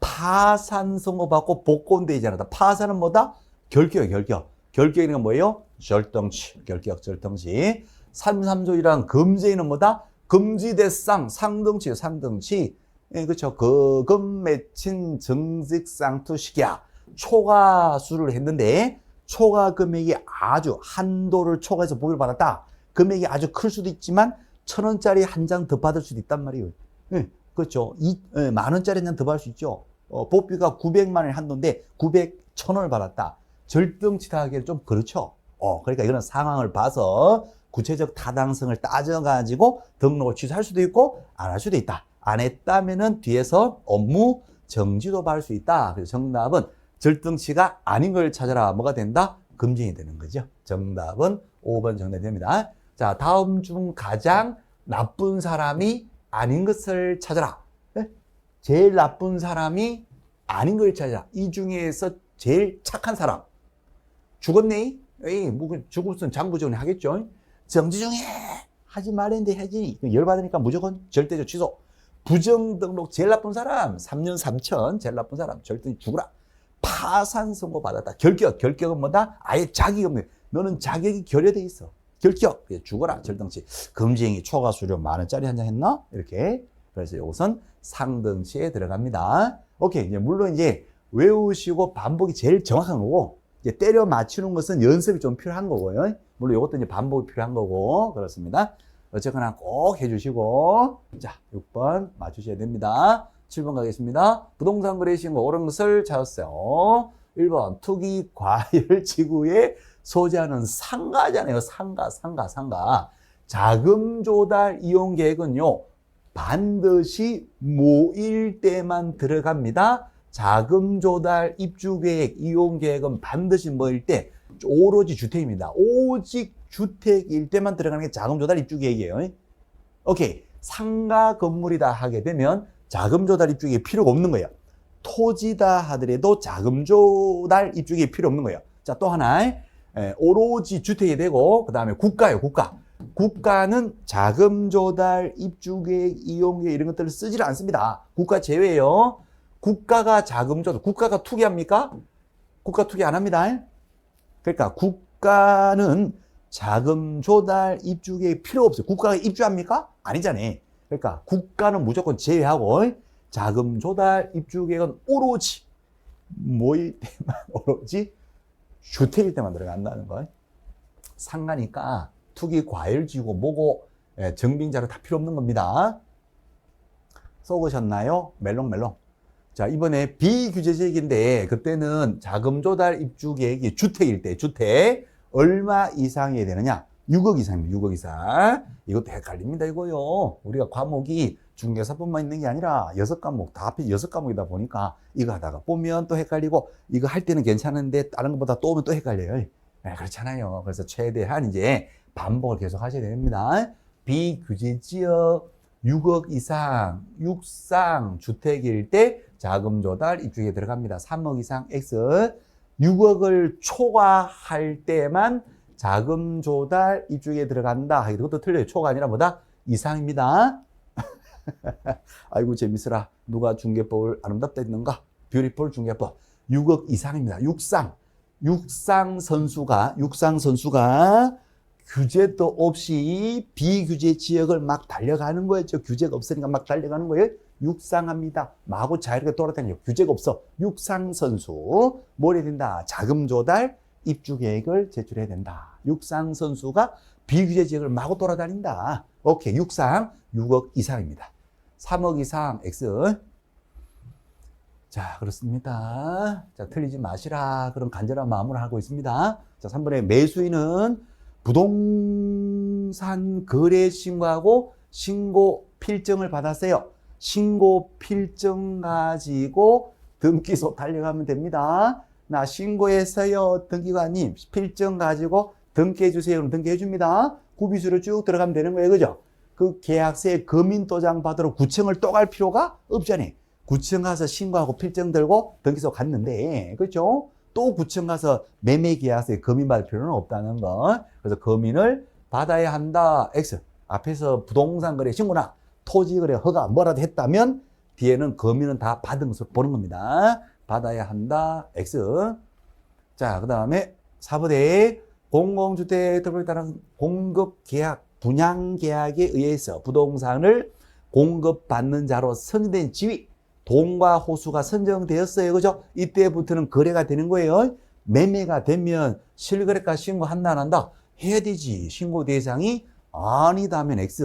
파산 선고 받고 복권되지 않았다. 파산은 뭐다? 결격이에요. 결격. 결격이란 뭐예요? 절등치. 결격 절등치. 3,3조이란 금제인은 뭐다? 금지대상, 상등치, 상등치. 예, 그렇죠. 거금 맺힌 정직상투식이야. 초과수를 했는데 초과 금액이 아주 한도를 초과해서 보유를 받았다. 금액이 아주 클 수도 있지만 1,000원짜리 한 장 더 받을 수도 있단 말이에요. 예, 그렇죠. 10,000원짜리 한 장 더 받을 수 있죠. 보비가 900만 원의 한도인데 1,000원을 받았다. 절등치다 하기에는 좀 그렇죠. 그러니까 이거는 상황을 봐서 구체적 타당성을 따져가지고 등록을 취소할 수도 있고 안 할 수도 있다. 안 했다면은 뒤에서 업무 정지도 받을 수 있다. 그래서 정답은 절등치가 아닌 걸 찾아라. 뭐가 된다? 금지이 되는 거죠. 정답은 5번 정답이 됩니다. 자, 다음 중 가장 나쁜 사람이 아닌 것을 찾아라. 네? 제일 나쁜 사람이 아닌 걸 찾아라. 이 중에서 제일 착한 사람. 죽었네? 에이, 뭐, 죽었으면 장부정리 하겠죠. 정지정해! 하지 말랬는데 하지. 열받으니까 무조건 절대적 취소. 부정등록 제일 나쁜 사람. 3년 3천 제일 나쁜 사람. 절대 죽으라. 파산 선고 받았다. 결격은 뭐다? 아예 자격이 없네. 너는 자격이 결여돼 있어. 결격. 죽어라. 절등치. 금지행위 초과 수료 10,000원짜리 한 장 했나? 이렇게. 그래서 이것은 상등치에 들어갑니다. 오케이. 이제 물론 이제 외우시고 반복이 제일 정확한 거고, 이제 때려 맞추는 것은 연습이 좀 필요한 거고요. 물론 이것도 이제 반복이 필요한 거고, 그렇습니다. 어쨌거나 꼭 해주시고, 자, 6번 맞추셔야 됩니다. 7번 가겠습니다. 부동산 거래 신고 옳은 것을 찾았어요. 1번, 투기 과열 지구에 소재하는 상가잖아요. 상가. 자금 조달 이용 계획은요, 반드시 모일 때만 들어갑니다. 자금 조달 입주 계획, 이용 계획은 반드시 모일 때, 오로지 주택입니다. 오직 주택일 때만 들어가는 게 자금 조달 입주 계획이에요. 오케이. 상가 건물이다 하게 되면 자금 조달 입주 계획이 필요가 없는 거예요. 토지다 하더라도 자금 조달 입주 계획이 필요 없는 거예요. 자, 또 하나. 오로지 주택이 되고, 그 다음에 국가예요, 국가. 국가는 자금 조달 입주 계획, 이용 계획 이런 것들을 쓰지를 않습니다. 국가 제외예요. 국가가 자금 조달, 국가가 투기합니까? 국가 투기 안 합니다. 그러니까 국가는 자금 조달 입주 계획 필요 없어요. 국가가 입주합니까? 아니잖아요. 그러니까 국가는 무조건 제외하고 자금 조달 입주 계획은 오로지 모일 때만 오로지 주택일 때만 들어간다는 거예요. 상가니까 투기 과열지고 뭐고 정빙자료 다 필요 없는 겁니다. 쏘으셨나요? 멜롱멜롱. 자, 이번에 비규제 지역인데 그때는 자금 조달 입주 계획이 주택일 때 주택 얼마 이상이 되느냐? 6억 이상입니다. 6억 이상. 이것도 헷갈립니다, 이거요. 우리가 과목이 중개사뿐만 있는 게 아니라 6과목, 다 합해 6과목이다 보니까 이거 하다가 보면 또 헷갈리고 이거 할 때는 괜찮은데 다른 것보다 또 오면 또 헷갈려요. 네, 그렇잖아요. 그래서 최대한 이제 반복을 계속 하셔야 됩니다. 비규제 지역 6억 이상, 육상 주택일 때 자금 조달 입주에 들어갑니다. 3억 이상 X. 6억을 초과할 때만 자금 조달 입주에 들어간다. 이것도 틀려요. 초가 아니라 뭐다? 이상입니다. 아이고 재밌어라. 누가 중개법을 아름답다 했는가? 뷰티풀 중개법. 6억 이상입니다. 육상 선수가 규제도 없이 비규제 지역을 막 달려가는 거였죠. 규제가 없으니까 막 달려가는 거예요. 육상합니다. 마구 자유롭게 돌아다니요. 규제가 없어. 육상 선수 뭘 해야 된다? 자금 조달 입주 계획을 제출해야 된다. 육상 선수가 비규제 지역을 마구 돌아다닌다. 오케이. 육상 6억 이상입니다. 3억 이상 X. 자, 그렇습니다. 자, 틀리지 마시라. 그런 간절한 마음으로 하고 있습니다. 자, 3번에 매수인은 부동산 거래 신고하고 신고 필증을 받았어요. 신고 필증 가지고 등기소 달려가면 됩니다. 나 신고했어요. 등기관님 필증 가지고 등기해 주세요. 그럼 등기해 줍니다. 구비수로 쭉 들어가면 되는 거예요. 그죠? 그 계약서에 금인도장 받으러 구청을 또 갈 필요가 없잖아요. 구청 가서 신고하고 필증 들고 등기소 갔는데, 그렇죠? 또 구청 가서 매매 계약서에 금인 받을 필요는 없다는 거. 그래서 금인을 받아야 한다. X. 앞에서 부동산 거래 신고나 토지 거래 허가 뭐라도 했다면 뒤에는 금인은 다 받은 것으로 보는 겁니다. 받아야 한다. X. 자, 그 다음에 4번에 공공주택 등록에 따른 공급 계약 분양계약에 의해서 부동산을 공급받는 자로 선정된 지위, 동과 호수가 선정되었어요. 그죠? 이때부터는 거래가 되는 거예요. 매매가 되면 실거래가 신고한다 안 한다? 해야 되지. 신고 대상이 아니다면 X.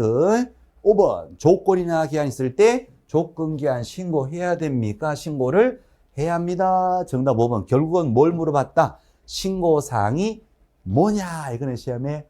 5번 조건이나 기한이 있을 때 조건 기한 신고해야 됩니까? 신고를 해야 합니다. 정답 5번. 결국은 뭘 물어봤다? 신고사항이 뭐냐? 이거는 시험에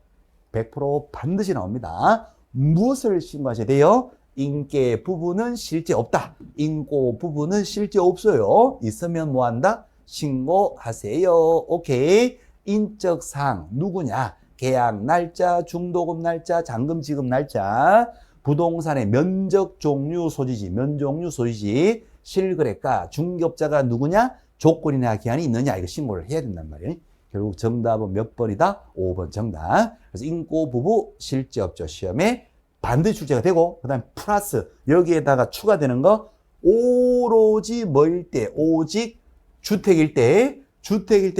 100% 반드시 나옵니다. 무엇을 신고하셔야 돼요? 인계 부분은 실제 없다. 인고 부분은 실제 없어요. 있으면 뭐 한다? 신고하세요. 오케이. 인적 사항 누구냐? 계약 날짜, 중도금 날짜, 잔금 지급 날짜, 부동산의 면적 종류 소지지, 면종류 소지지, 실거래가, 중개업자가 누구냐? 조건이나 기한이 있느냐? 이거 신고를 해야 된단 말이에요. 결국 정답은 몇 번이다? 5번 정답. 그래서 인고 부부 실제 없죠. 시험에 반드시 출제가 되고, 그 다음에 플러스 여기에다가 추가되는 거 오로지 뭐일 때? 오직 주택일 때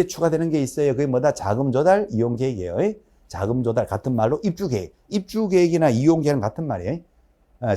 추가되는 게 있어요. 그게 뭐다? 자금 조달, 이용 계획이에요. 자금 조달 같은 말로 입주 계획. 입주 계획이나 이용 계획은 같은 말이에요.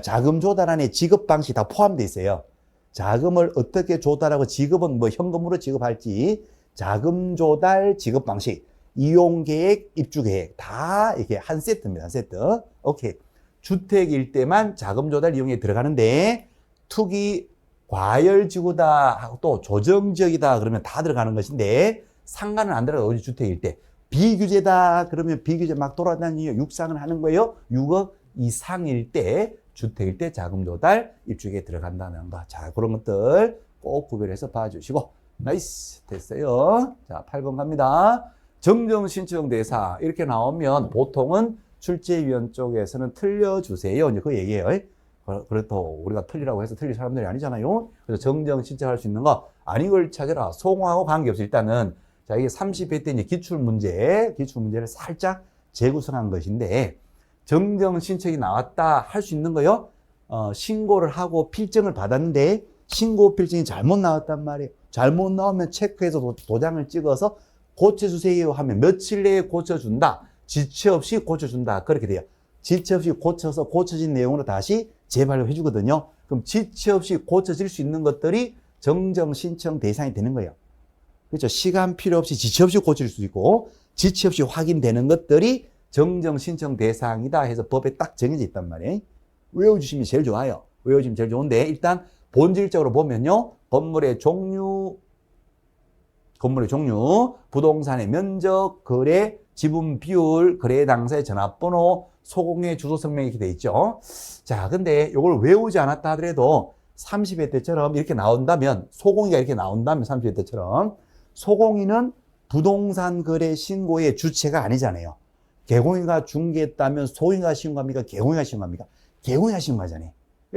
자금 조달 안에 지급 방식이 다 포함되어 있어요. 자금을 어떻게 조달하고 지급은 뭐 현금으로 지급할지, 자금 조달 지급 방식, 이용 계획, 입주 계획 다 이게 한 세트입니다. 한 세트. 오케이. 주택일 때만 자금 조달 이용에 들어가는데 투기 과열지구다 하고 또 조정지역이다 그러면 다 들어가는 것인데 상가는 안 들어가요. 오직 주택일 때. 비규제다 그러면 비규제 막 돌아다니며 육상을 하는 거예요. 6억 이상일 때 주택일 때 자금 조달 입주계에 들어간다는 거. 자, 그런 것들 꼭 구별해서 봐주시고. 나이스. 됐어요. 자, 8번 갑니다. 정정 신청 대상 이렇게 나오면 보통은 출제위원 쪽에서는 틀려주세요. 이제 그 얘기예요. 그렇다고 우리가 틀리라고 해서 틀릴 사람들이 아니잖아요. 그래서 정정 신청할 수 있는 거 아닌 걸 찾아라. 소공하고 관계없이 일단은 자, 이게 30회 때 이제 기출문제를 살짝 재구성한 것인데 정정 신청이 나왔다 할 수 있는 거요. 신고를 하고 필증을 받았는데 신고 필증이 잘못 나왔단 말이에요. 잘못 나오면 체크해서 도장을 찍어서 고쳐주세요 하면 며칠 내에 고쳐준다. 지체 없이 고쳐준다. 그렇게 돼요. 지체 없이 고쳐서 고쳐진 내용으로 다시 재발급해 주거든요. 그럼 지체 없이 고쳐질 수 있는 것들이 정정 신청 대상이 되는 거예요. 그렇죠. 시간 필요 없이 지체 없이 고칠 수 있고 지체 없이 확인되는 것들이 정정 신청 대상이다 해서 법에 딱 정해져 있단 말이에요. 외워주시면 제일 좋아요. 외워주시면 제일 좋은데 일단 본질적으로 보면요. 건물의 종류, 부동산의 면적, 거래, 지분 비율, 거래 당사의 전화번호, 소공의 주소 성명이 이렇게 돼 있죠. 자, 근데 이걸 외우지 않았다 하더라도 30회 때처럼 이렇게 나온다면, 소공이가 이렇게 나온다면 30회 때처럼 소공이는 부동산 거래 신고의 주체가 아니잖아요. 개공이가 중개했다면 소인가 신고합니까? 개공이가 신고합니까? 개공이가 신고하잖아요.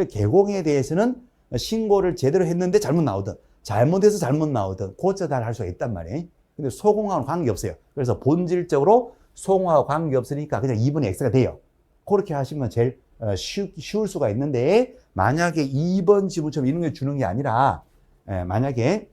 개공에 대해서는 신고를 제대로 했는데 잘못 나오든 잘못해서 잘못 나오든 고쳐달 할 수가 있단 말이에요. 근데 소공하고는 관계없어요. 그래서 본질적으로 소공하고 관계없으니까 그냥 2분의 X가 돼요. 그렇게 하시면 제일 쉬울 수가 있는데 만약에 2번 지문처럼 이런 게 주는 게 아니라 만약에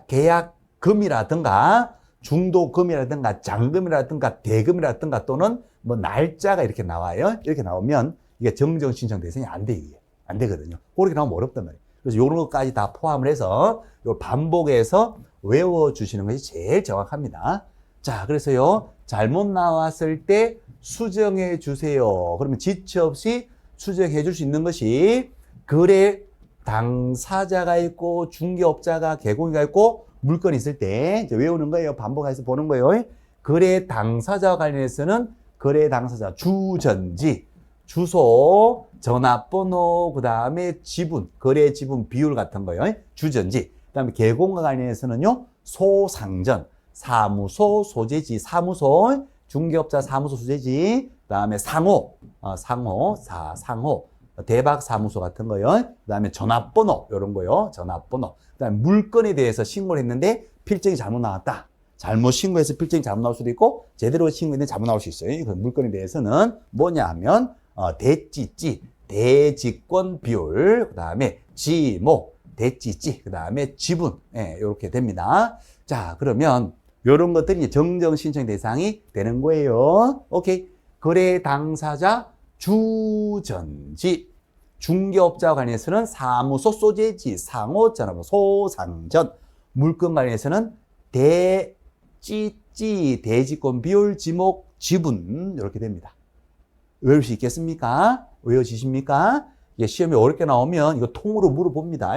계약금이라든가 중도금이라든가 잔금이라든가 대금이라든가 또는 뭐 날짜가 이렇게 나와요. 이렇게 나오면 이게 정정 신청 대상이 안 돼, 이게. 안 되거든요. 그렇게 나오면 어렵단 말이에요. 그래서 이런 것까지 다 포함을 해서 이걸 반복해서 외워주시는 것이 제일 정확합니다. 자, 그래서요, 잘못 나왔을 때 수정해 주세요. 그러면 지체 없이 수정해 줄 수 있는 것이 거래 당사자가 있고 중개업자가 개공이가 있고 물건이 있을 때 이제 외우는 거예요. 반복해서 보는 거예요. 거래 당사자와 관련해서는 거래 당사자 주전지, 주소, 전화번호, 그 다음에 지분, 거래 지분 비율 같은 거요. 주전지. 그 다음에 개공과 관련해서는요, 소상전, 사무소, 소재지, 사무소, 중개업자 사무소 소재지, 그 다음에 상호, 상호, 대박 사무소 같은 거요. 그 다음에 전화번호, 이런 거요. 전화번호. 그 다음에 물건에 대해서 신고를 했는데 필증이 잘못 나왔다. 잘못 신고해서 필증이 잘못 나올 수도 있고, 제대로 신고했는데 잘못 나올 수 있어요. 그 물건에 대해서는 뭐냐 하면, 대찌찌, 대지권 비율, 그 다음에 지목, 대찌찌, 그 다음에 지분, 이렇게 됩니다. 자, 그러면 이런 것들이 정정 신청 대상이 되는 거예요. 오케이. 거래 당사자 주전지. 중개업자와 관련해서는 사무소 소재지, 상호전하고 소상전. 물건 관련해서는 대찌찌, 대지권, 비율, 지목, 지분 이렇게 됩니다. 외울 수 있겠습니까? 외워지십니까? 이게 시험이 어렵게 나오면 이거 통으로 물어봅니다.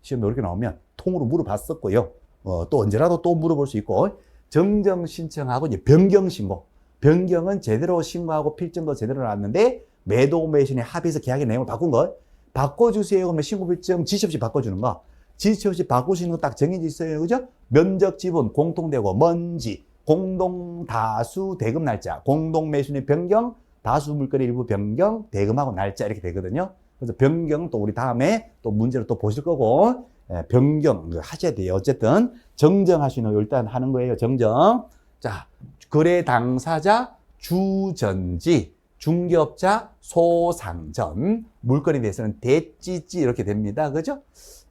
시험이 어렵게 나오면 통으로 물어봤었고요. 또 언제라도 또 물어볼 수 있고, 정정 신청하고 이제 변경 신고. 변경은 제대로 신고하고 필증도 제대로 나왔는데 매도 매신에 합의해서 계약의 내용을 바꾼 거. 바꿔주세요. 그러면 신고 필증 지시 없이 바꿔주는 거. 지시 없이 바꾸시는 거 딱 정해져 있어요. 그죠? 면적 지분, 공통되고, 먼지, 공동 다수 대금 날짜, 공동 매수인의 변경, 다수 물건의 일부 변경, 대금하고 날짜 이렇게 되거든요. 그래서 변경 또 우리 다음에 또 문제로 또 보실 거고, 변경 하셔야 돼요. 어쨌든 정정하시는 거 일단 하는 거예요. 정정. 자, 거래 당사자 주전지, 중개업자 소상전, 물건에 대해서는 대찌찌 이렇게 됩니다. 그죠?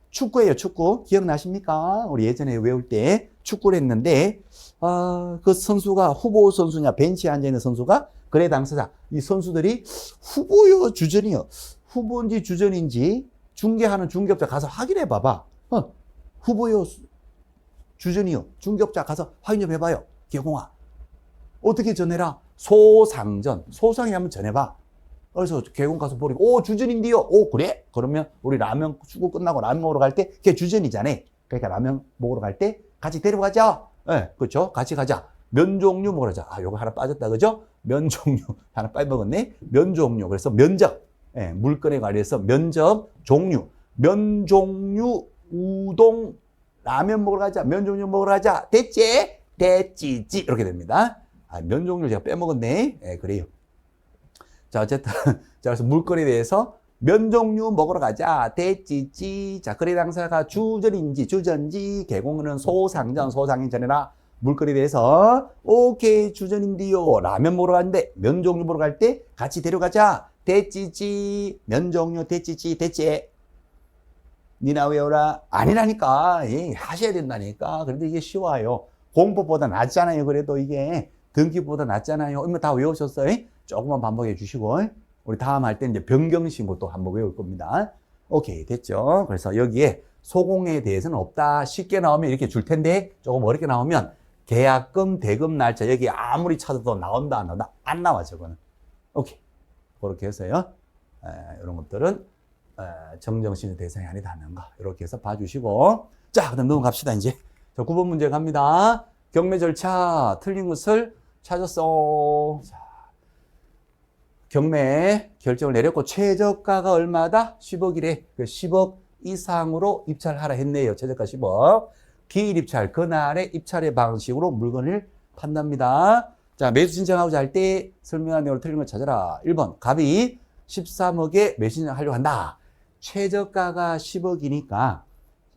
축구예요, 축구. 기억나십니까? 우리 예전에 외울 때 축구를 했는데, 그 선수가 후보 선수냐, 벤치에 앉아있는 선수가 거래 당사자. 이 선수들이 후보요, 주전이요. 후보인지 주전인지 중개하는 중개업자 가서 확인해 봐봐. 후보요, 주전이요. 중개업자 가서 확인 좀 해봐요. 개공아. 어떻게 전해라? 소상전. 소상이 한번 전해봐. 그래서 개공 가서 보니까, 오, 주전인데요. 오, 그래? 그러면 우리 라면, 축구 끝나고 라면 먹으러 갈 때, 걔 주전이잖아. 그러니까 라면 먹으러 갈 때 같이 데려가자. 네, 그렇죠? 같이 가자. 면 종류 먹으러 가자. 요거 하나 빠졌다. 그죠? 면 종류. 하나 빠먹었네. 면 종류. 그래서 면적. 예, 물건에 관해서 면적, 종류. 면 종류, 우동, 라면 먹으러 가자. 면 종류 먹으러 가자. 됐지? 됐지지. 이렇게 됩니다. 면 종류를 제가 빼먹었네. 예, 그래요. 자, 어쨌든. 자, 그래서 물건에 대해서 면 종류 먹으러 가자. 됐지지. 자, 거래 당사가 주전인지, 주전지, 개공은 소상전, 소상인 전해라. 물건에 대해서, 오케이, 주전인데요. 라면 먹으러 가는데, 면 종류 먹으러 갈 때 같이 데려가자. 됐지지. 면 종류, 됐지지, 됐지. 니나 외워라. 아니라니까. 예, 하셔야 된다니까. 그런데 이게 쉬워요. 공부보다 낫잖아요. 그래도 이게 등기보다 낫잖아요. 이거 다 외우셨어요? 조금만 반복해 주시고, 우리 다음 할 때 이제 변경신고 또 한번 외울 겁니다. 오케이, 됐죠? 그래서 여기에 소공에 대해서는 없다. 쉽게 나오면 이렇게 줄 텐데, 조금 어렵게 나오면 계약금, 대금 날짜, 여기 아무리 찾아도 나온다, 안 나온다? 안 나와, 저거는. 오케이. 그렇게 해서요. 이런 것들은 정정신의 대상이 아니다는 거. 이렇게 해서 봐주시고. 자, 그럼 넘어갑시다, 이제. 자, 9번 문제 갑니다. 경매 절차, 틀린 것을 찾았어. 자, 경매 결정을 내렸고, 최저가가 얼마다? 10억이래. 10억 이상으로 입찰하라 했네요. 최저가 10억. 기일 입찰, 그날의 입찰의 방식으로 물건을 판답니다. 자, 매수 신청하고자 할 때 설명한 내용으로 틀린 걸 찾아라. 1번, 갑이 13억에 매수 신청하려고 한다. 최저가가 10억이니까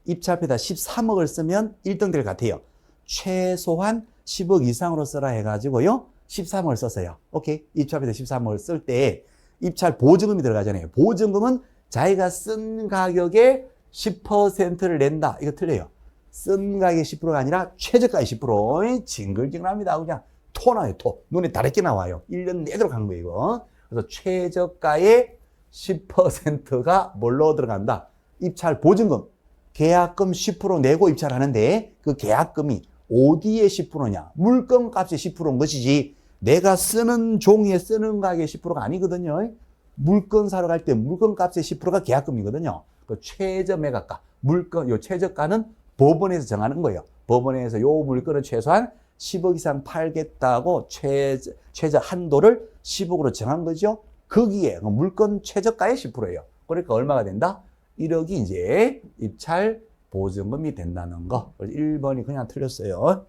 입찰표에다 13억을 쓰면 1등 될 것 같아요. 최소한 10억 이상으로 써라 해가지고요. 13억을 썼어요. 오케이. 입찰표에다 13억을 쓸 때 입찰 보증금이 들어가잖아요. 보증금은 자기가 쓴 가격의 10%를 낸다. 이거 틀려요. 쓴 가격의 10%가 아니라 최저가의 10%. 징글징글합니다. 그냥 토 나요, 토. 눈에 다래끼 나와요. 1년 내도록 한 거예요, 이거. 그래서 최저가의 10%가 뭘로 들어간다? 입찰 보증금. 계약금 10% 내고 입찰하는데 그 계약금이 어디에 10%냐? 물건 값의 10%인 것이지 내가 쓰는 종이에 쓰는 가격의 10%가 아니거든요. 물건 사러 갈 때 물건 값의 10%가 계약금이거든요. 그 최저 매각가. 물건, 요 최저가는 법원에서 정하는 거예요. 법원에서 요 물건을 최소한 10억 이상 팔겠다고 최저 한도를 10억으로 정한 거죠. 거기에 물건 최저가의 10%예요. 그러니까 얼마가 된다? 1억이 이제 입찰 보증금이 된다는 거. 1번이 그냥 틀렸어요.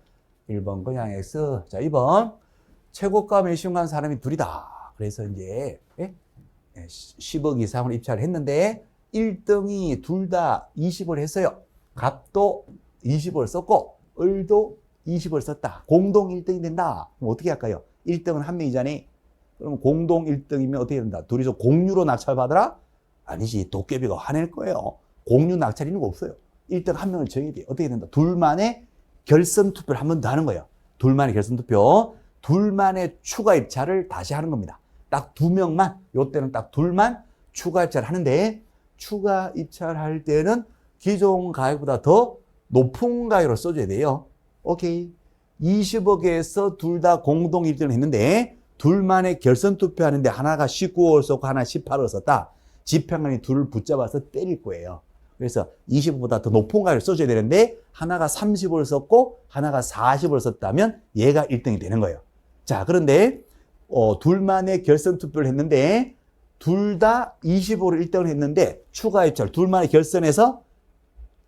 1번 그냥 X. 자, 2번. 최고가 매수한 사람이 둘이다. 그래서 이제 10억 이상으로 입찰을 했는데 1등이 둘 다 20을 했어요. 값도 20을 썼고 을도 20을 썼다. 공동 1등이 된다. 그럼 어떻게 할까요? 1등은 한 명이잖아요. 그럼 공동 1등이면 어떻게 된다? 둘이서 공유로 낙찰받으라? 아니지. 도깨비가 화낼 거예요. 공유 낙찰 있는 거 없어요. 1등 한 명을 정해야 돼. 어떻게 된다? 둘만의 결선 투표를 한 번 더 하는 거예요. 둘만의 결선 투표. 둘만의 추가 입찰을 다시 하는 겁니다. 딱 2명만, 요때는 딱 둘만 추가 입찰을 하는데, 추가 입찰할 때는 기존 가격보다 더 높은 가격으로 써줘야 돼요. 오케이. 20억에서 둘 다 공동 1등을 했는데, 둘만의 결선 투표하는데 하나가 19억을 썼고 하나 18억을 썼다. 집행관이 둘을 붙잡아서 때릴 거예요. 그래서 20억보다 더 높은 가격을 써줘야 되는데, 하나가 30억을 썼고 하나가 40억을 썼다면 얘가 1등이 되는 거예요. 자, 그런데 둘만의 결선 투표를 했는데 둘 다 25로 1등을 했는데 추가 입찰 둘만의 결선에서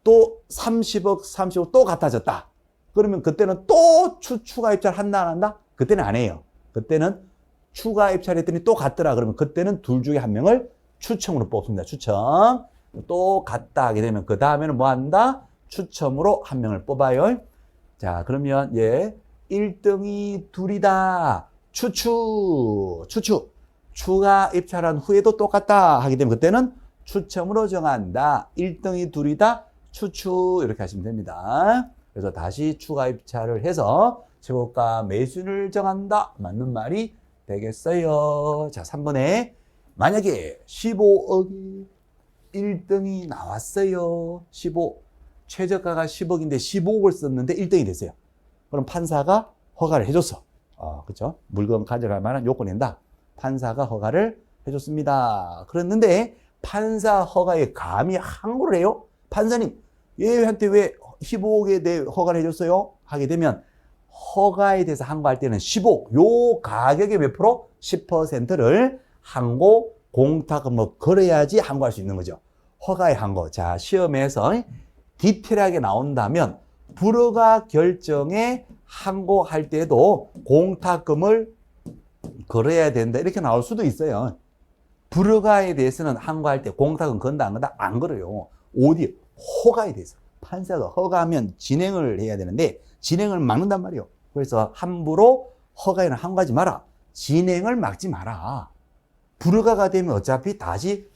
또 30억, 30억 또 같아졌다. 그러면 그때는 또 추가 입찰 한다 안 한다? 그때는 안 해요. 그때는 추가 입찰했더니 또 같더라. 그러면 그때는 둘 중에 한 명을 추첨으로 뽑습니다. 추첨. 또 같다 하게 되면 그 다음에는 뭐 한다? 추첨으로 한 명을 뽑아요. 자, 그러면 1등이 둘이다. 추추. 추가 입찰한 후에도 똑같다 하게 되면 그때는 추첨으로 정한다. 1등이 둘이다. 추추. 이렇게 하시면 됩니다. 그래서 다시 추가 입찰을 해서 최고가 매수인을 정한다. 맞는 말이 되겠어요. 자, 3번에 만약에 15억이 1등이 나왔어요. 15. 최저가가 10억인데 15억을 썼는데 1등이 됐어요. 그럼 판사가 허가를 해줬어. 그렇죠? 물건 가져갈 만한 요건이 된다. 판사가 허가를 해줬습니다. 그랬는데 판사 허가에 감히 항고를 해요. 판사님, 얘한테 왜 15억에 대해 허가를 해줬어요? 하게 되면 허가에 대해서 항고할 때는 15억, 요 가격의 몇 프로? 10%를 항고 공탁금으로 걸어야지 항고할 수 있는 거죠. 허가의 항고. 자, 시험에서 디테일하게 나온다면 불허가 결정에 항고할 때도 공탁금을 걸어야 된다. 이렇게 나올 수도 있어요. 불허가에 대해서는 항고할 때 공탁금 건다 안 건다? 안 걸어요. 어디? 허가에 대해서. 판사가 허가하면 진행을 해야 되는데 진행을 막는단 말이에요. 그래서 함부로 허가에는 항고하지 마라. 진행을 막지 마라. 불허가가 되면 어차피 다시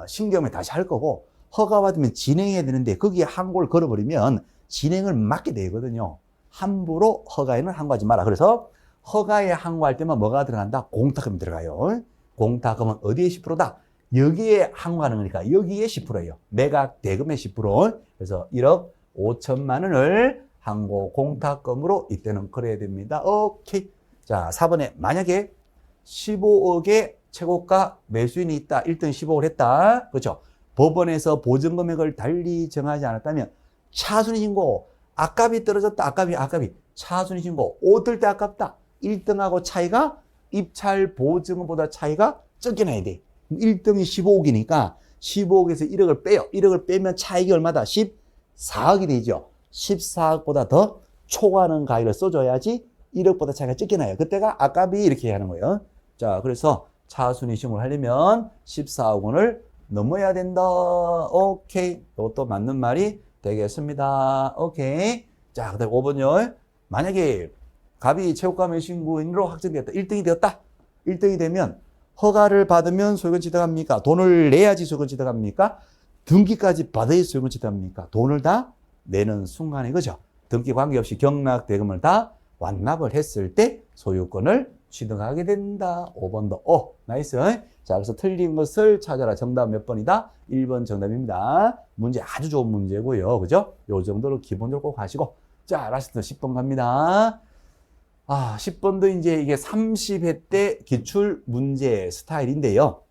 신경을 다시 할 거고 허가 받으면 진행해야 되는데 거기에 항고를 걸어버리면 진행을 막게 되거든요. 함부로 허가에는 항고하지 마라. 그래서 허가에 항고할 때만 뭐가 들어간다? 공탁금이 들어가요. 공탁금은 어디에 10%다? 여기에 항고하는 거니까 여기에 10%예요. 매각 대금의 10%. 그래서 1억 5천만 원을 항고 공탁금으로 이때는 걸어야 됩니다. 오케이. 자, 4번에 만약에 15억의 최고가 매수인이 있다. 1등 15억을 했다. 그렇죠? 법원에서 보증금액을 달리 정하지 않았다면 차순위 신고. 악값이 떨어졌다. 악값이. 차순위 신고. 어떨 때 아깝다. 1등하고 차이가 입찰 보증금보다 차이가 적게 나야 돼. 1등이 15억이니까 15억에서 1억을 빼요. 1억을 빼면 차익이 얼마다? 14억이 되죠. 14억보다 더 초과하는 가격을 써줘야지 1억보다 차이가 적게 나요. 그때가 악값이 이렇게 하는 거예요. 자, 그래서 차순위 신고를 하려면 14억 원을 넘어야 된다. 오케이. 이것도 맞는 말이 되겠습니다. 오케이. 자, 그 다음에 5번요. 만약에 갑이 최고가 매수인으로 확정되었다. 1등이 되었다. 1등이 되면 허가를 받으면 소유권자 들어갑니까? 돈을 내야지 소유권자 들어갑니까? 등기까지 받아야 소유권자 들어갑니까? 돈을 다 내는 순간에 그죠? 등기 관계없이 경락대금을 다 완납을 했을 때 소유권을 취득하게 된다. 5번도 나이스. 자, 그래서 틀린 것을 찾아라. 정답 몇 번이다? 1번 정답입니다. 문제 아주 좋은 문제고요. 그죠? 요 정도로 기본적으로 꼭 하시고. 자, 라스트 10번 갑니다. 10번도 이제 이게 30회 때 기출 문제 스타일인데요.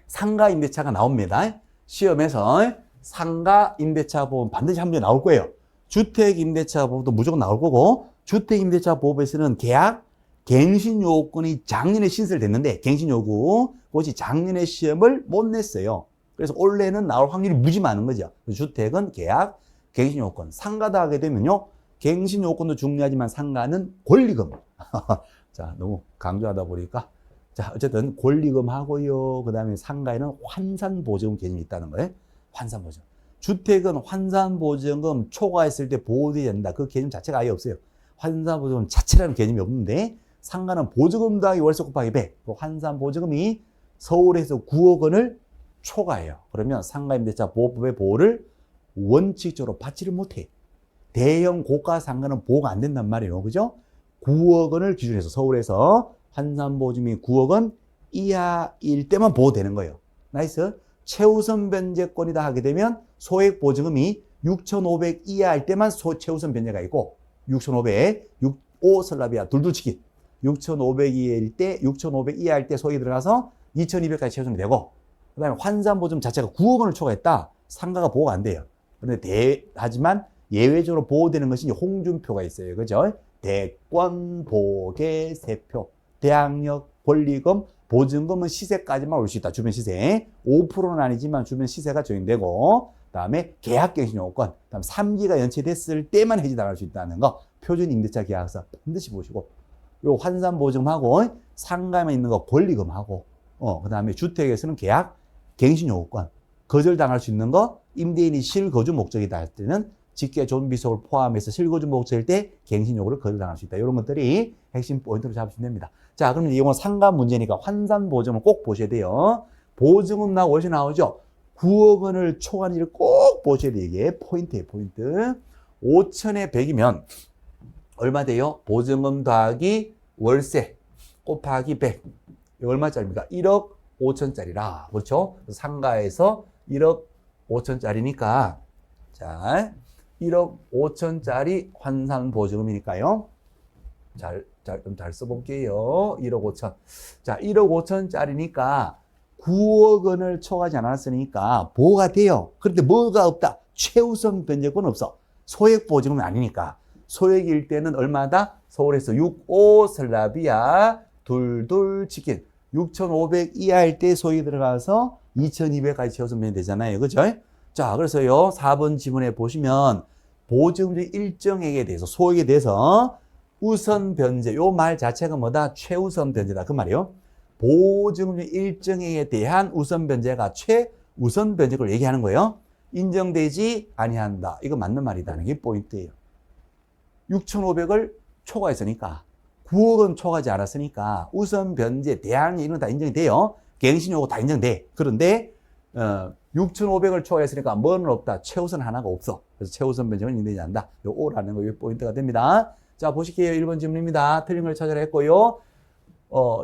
상가 임대차가 나옵니다. 시험에서 상가 임대차 보험 반드시 한 문제 나올 거예요. 주택 임대차 보험도 무조건 나올 거고, 주택 임대차 보험에서는 계약, 갱신 요건이 작년에 신설됐는데, 갱신 요구, 그것이 작년에 시험을 못 냈어요. 그래서 올해는 나올 확률이 무지 많은 거죠. 주택은 계약, 갱신 요건. 상가다 하게 되면요, 갱신 요건도 중요하지만 상가는 권리금. 자, 너무 강조하다 보니까. 자, 어쨌든 권리금 하고요. 그 다음에 상가에는 환산보증금 개념이 있다는 거예요. 환산보증금. 주택은 환산보증금 초과했을 때 보호돼야 된다. 그 개념 자체가 아예 없어요. 환산보증금 자체라는 개념이 없는데, 상가는 보증금 더하기 월세 곱하기 100. 그 환산보증금이 서울에서 9억 원을 초과해요. 그러면 상가임대차 보호법의 보호를 원칙적으로 받지를 못해. 대형 고가 상가는 보호가 안 된단 말이에요. 그죠? 9억 원을 기준으로 해서 서울에서 환산보증금이 9억 원 이하일 때만 보호되는 거예요. 나이스. 최우선 변제권이다 하게 되면 소액보증금이 6,500 이하일 때만 최우선 변제가 있고 6,500, 6, 설라비아 둘둘치기 6,500 이하일 때 6,500 이하일 때 소액이 들어가서 2,200까지 최우선이 되고 그 다음에 환산보증금 자체가 9억 원을 초과했다. 상가가 보호가 안 돼요. 그런데 하지만 예외적으로 보호되는 것이 홍준표가 있어요. 그죠? 대권, 보계, 세표, 대항력, 권리금, 보증금은 시세까지만 올 수 있다. 주변 시세. 5%는 아니지만 주변 시세가 적용되고 그다음에 계약갱신요건, 그다음 3기가 연체됐을 때만 해지당할 수 있다는 거. 표준 임대차 계약서 반드시 보시고 요 환산보증금하고 상가에 있는 거 권리금하고 그다음에 주택에서는 계약 갱신요건 거절당할 수 있는 거 임대인이 실거주 목적이다 할 때는 직계 존비속을 포함해서 실거주 목적일 때 갱신요구를 거절당할 수 있다. 이런 것들이 핵심 포인트로 잡으시면 됩니다. 자, 그러면 이건 상가 문제니까 환산보증을 꼭 보셔야 돼요. 보증금 나오고 월세 나오죠. 9억 원을 초과한 일을 꼭 보셔야 돼요. 이게 포인트예요, 포인트. 5천에 100이면 얼마 돼요? 보증금 더하기 월세 곱하기 100. 얼마짜리입니까? 1억 5천짜리라. 그렇죠? 상가에서 1억 5천짜리니까 자, 1억 5천짜리 환산보증금이니까요. 좀 잘 써볼게요. 1억 5천. 자, 1억 5천짜리니까 9억 원을 초과하지 않았으니까 보호가 돼요. 그런데 뭐가 없다? 최우선 변제권 없어. 소액보증금이 아니니까. 소액일 때는 얼마다? 서울에서 6, 5, 설라비아, 둘둘 치킨. 6,500 이하일 때 소액이 들어가서 2,200까지 최우선 변제되잖아요. 그죠? 자, 그래서요, 4번 지문에 보시면 보증금 일정액에 대해서, 소액에 대해서 우선 변제, 요 말 자체가 뭐다? 최우선 변제다. 그 말이에요. 보증금 일정액에 대한 우선 변제가 최우선 변제를 얘기하는 거예요. 인정되지 아니한다. 이거 맞는 말이다는 게 포인트예요. 6,500을 초과했으니까 9억 원 초과하지 않았으니까 우선 변제, 대항력 이런 거 다 인정이 돼요. 갱신요구 다 인정돼. 그런데 6,500을 초과했으니까 뭐는 없다. 최우선 하나가 없어. 그래서 최우선 변제는 인정되지 않는다. 요 오라는 거, 요 포인트가 됩니다. 자, 보실게요. 1번 질문입니다. 틀린 걸 찾아라 했고요.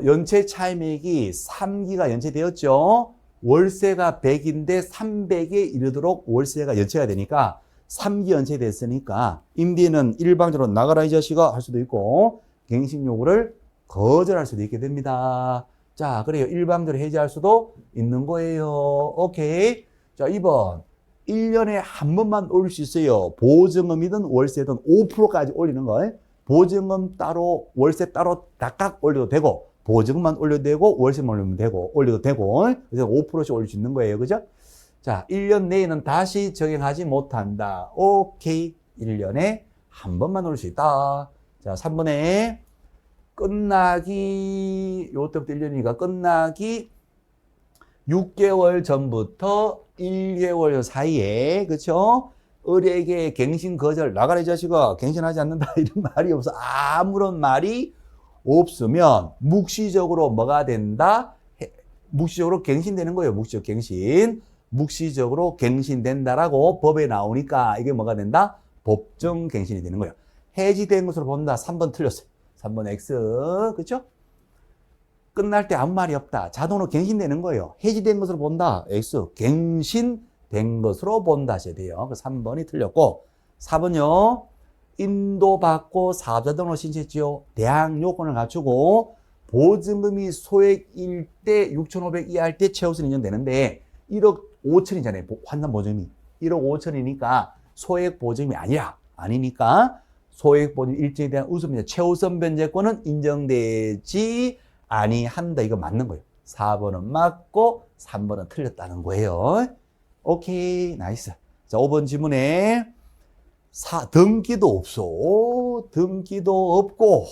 연체 차임액이 3기가 연체되었죠. 월세가 100인데 300에 이르도록 월세가 연체가 되니까 3기 연체됐으니까 임대인은 일방적으로 나가라 이 자식아 할 수도 있고 갱신 요구를 거절할 수도 있게 됩니다. 자, 그래요. 일방적으로 해지할 수도 있는 거예요. 오케이. 자, 2번. 1년에 한 번만 올릴 수 있어요. 보증금이든 월세든 5%까지 올리는 거. 보증금 따로, 월세 따로 각각 올려도 되고, 보증금만 올려도 되고, 월세만 올리면 되고, 올려도 되고, 그래서 5%씩 올릴 수 있는 거예요. 그죠? 자, 1년 내에는 다시 적용하지 못한다. 오케이. 1년에 한 번만 올릴 수 있다. 자, 3번에 끝나기, 요때부터 1년이니까 끝나기 6개월 전부터 1개월 사이에, 그쵸? 을에게 갱신 거절, 나가라 이 자식아, 갱신하지 않는다. 이런 말이 없어. 아무런 말이 없으면 묵시적으로 뭐가 된다? 묵시적으로 갱신되는 거예요. 묵시적 갱신. 묵시적으로 갱신된다라고 법에 나오니까 이게 뭐가 된다? 법정 갱신이 되는 거예요. 해지된 것으로 본다. 3번 틀렸어요. 3번 X. 그쵸? 끝날 때 아무 말이 없다. 자동으로 갱신되는 거예요. 해지된 것으로 본다. X. 갱신된 것으로 본다 하셔야 돼요. 3번이 틀렸고 4번요. 인도받고 사업자 등록을 신청했지요. 대항 요건을 갖추고 보증금이 소액일 때 6,500 이하일 때 최우선 인정되는데 1억 5천이잖아요. 환산보증금이. 1억 5천이니까 소액보증금이 아니니까 소액보증 일정에 대한 우선 변제, 최우선 변제권은 인정되지 아니한다. 이거 맞는 거예요. 4번은 맞고 3번은 틀렸다는 거예요. 오케이, 나이스. 자, 5번 지문에 등기도 없어. 등기도 없고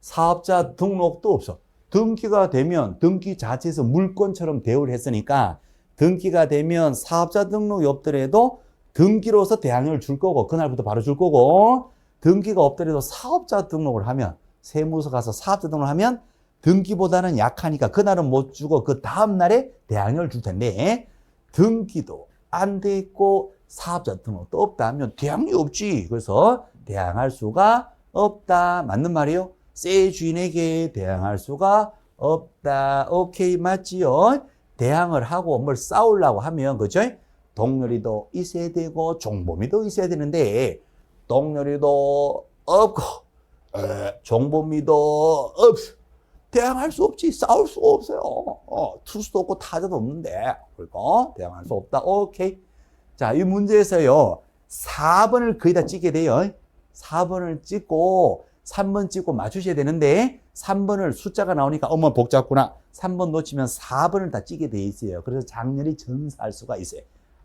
사업자 등록도 없어. 등기가 되면 등기 자체에서 물권처럼 대우를 했으니까 등기가 되면 사업자 등록이 없더라도 등기로서 대항력을 줄 거고 그날부터 바로 줄 거고 등기가 없더라도 사업자 등록을 하면 세무서 가서 사업자 등록을 하면 등기보다는 약하니까 그날은 못 주고 그 다음날에 대항력을 줄 텐데 등기도 안 돼 있고 사업자 등록도 없다 하면 대항력이 없지. 그래서 대항할 수가 없다. 맞는 말이요. 새 주인에게 대항할 수가 없다. 오케이, 맞지요? 대항을 하고 뭘 싸우려고 하면, 그죠? 동료리도 있어야 되고, 종범위도 있어야 되는데, 동료리도 없고, 종범위도 없어. 대항할 수 없지. 싸울 수가 없어요. 투수도 없고, 타자도 없는데. 그러니까, 대항할 수 없다. 오케이. 자, 이 문제에서요, 4번을 거의 다 찍게 돼요. 4번을 찍고, 3번 찍고 맞추셔야 되는데, 3번을 숫자가 나오니까, 어머, 복잡구나. 3번 놓치면 4번을 다 찍게 돼 있어요. 그래서 장렬히 전사할 수가 있어요.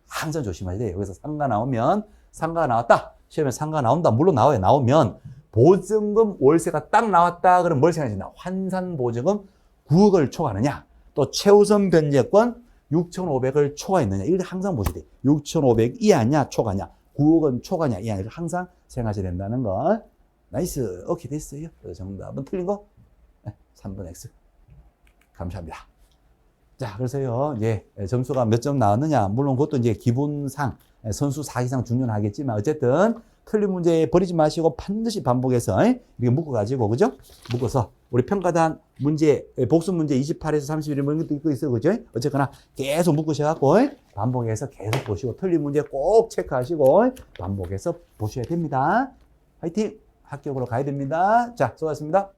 항상 조심하셔야 돼요. 여기서 상가 나오면, 상가가 나왔다. 시험에 상가 나온다. 물론 나와요. 나오면, 보증금 월세가 딱 나왔다. 그럼 뭘 생각하시나? 환산보증금 9억을 초과하느냐? 또 최우선 변제권 6,500을 초과했느냐? 이걸 항상 보셔야 돼요. 6,500 이하냐? 초과냐? 9억은 초과냐? 이하냐? 이걸 항상 생각하셔야 된다는 거. 나이스. 오케이, 됐어요. 그래서 정답은 틀린 거? 3번 X. 감사합니다. 자, 그래서요, 이제 점수가 몇 점 나왔느냐? 물론 그것도 이제 기본상, 선수 사기상 중요는 하겠지만, 어쨌든 틀린 문제 버리지 마시고 반드시 반복해서 이렇게 묶어가지고, 그죠? 묶어서 우리 평가단 문제, 복수 문제 28에서 31 이런 것도 있고 있어, 그죠? 어쨌거나 계속 묶으셔갖고 반복해서 계속 보시고 틀린 문제 꼭 체크하시고 반복해서 보셔야 됩니다. 화이팅! 합격으로 가야 됩니다. 자, 수고하셨습니다.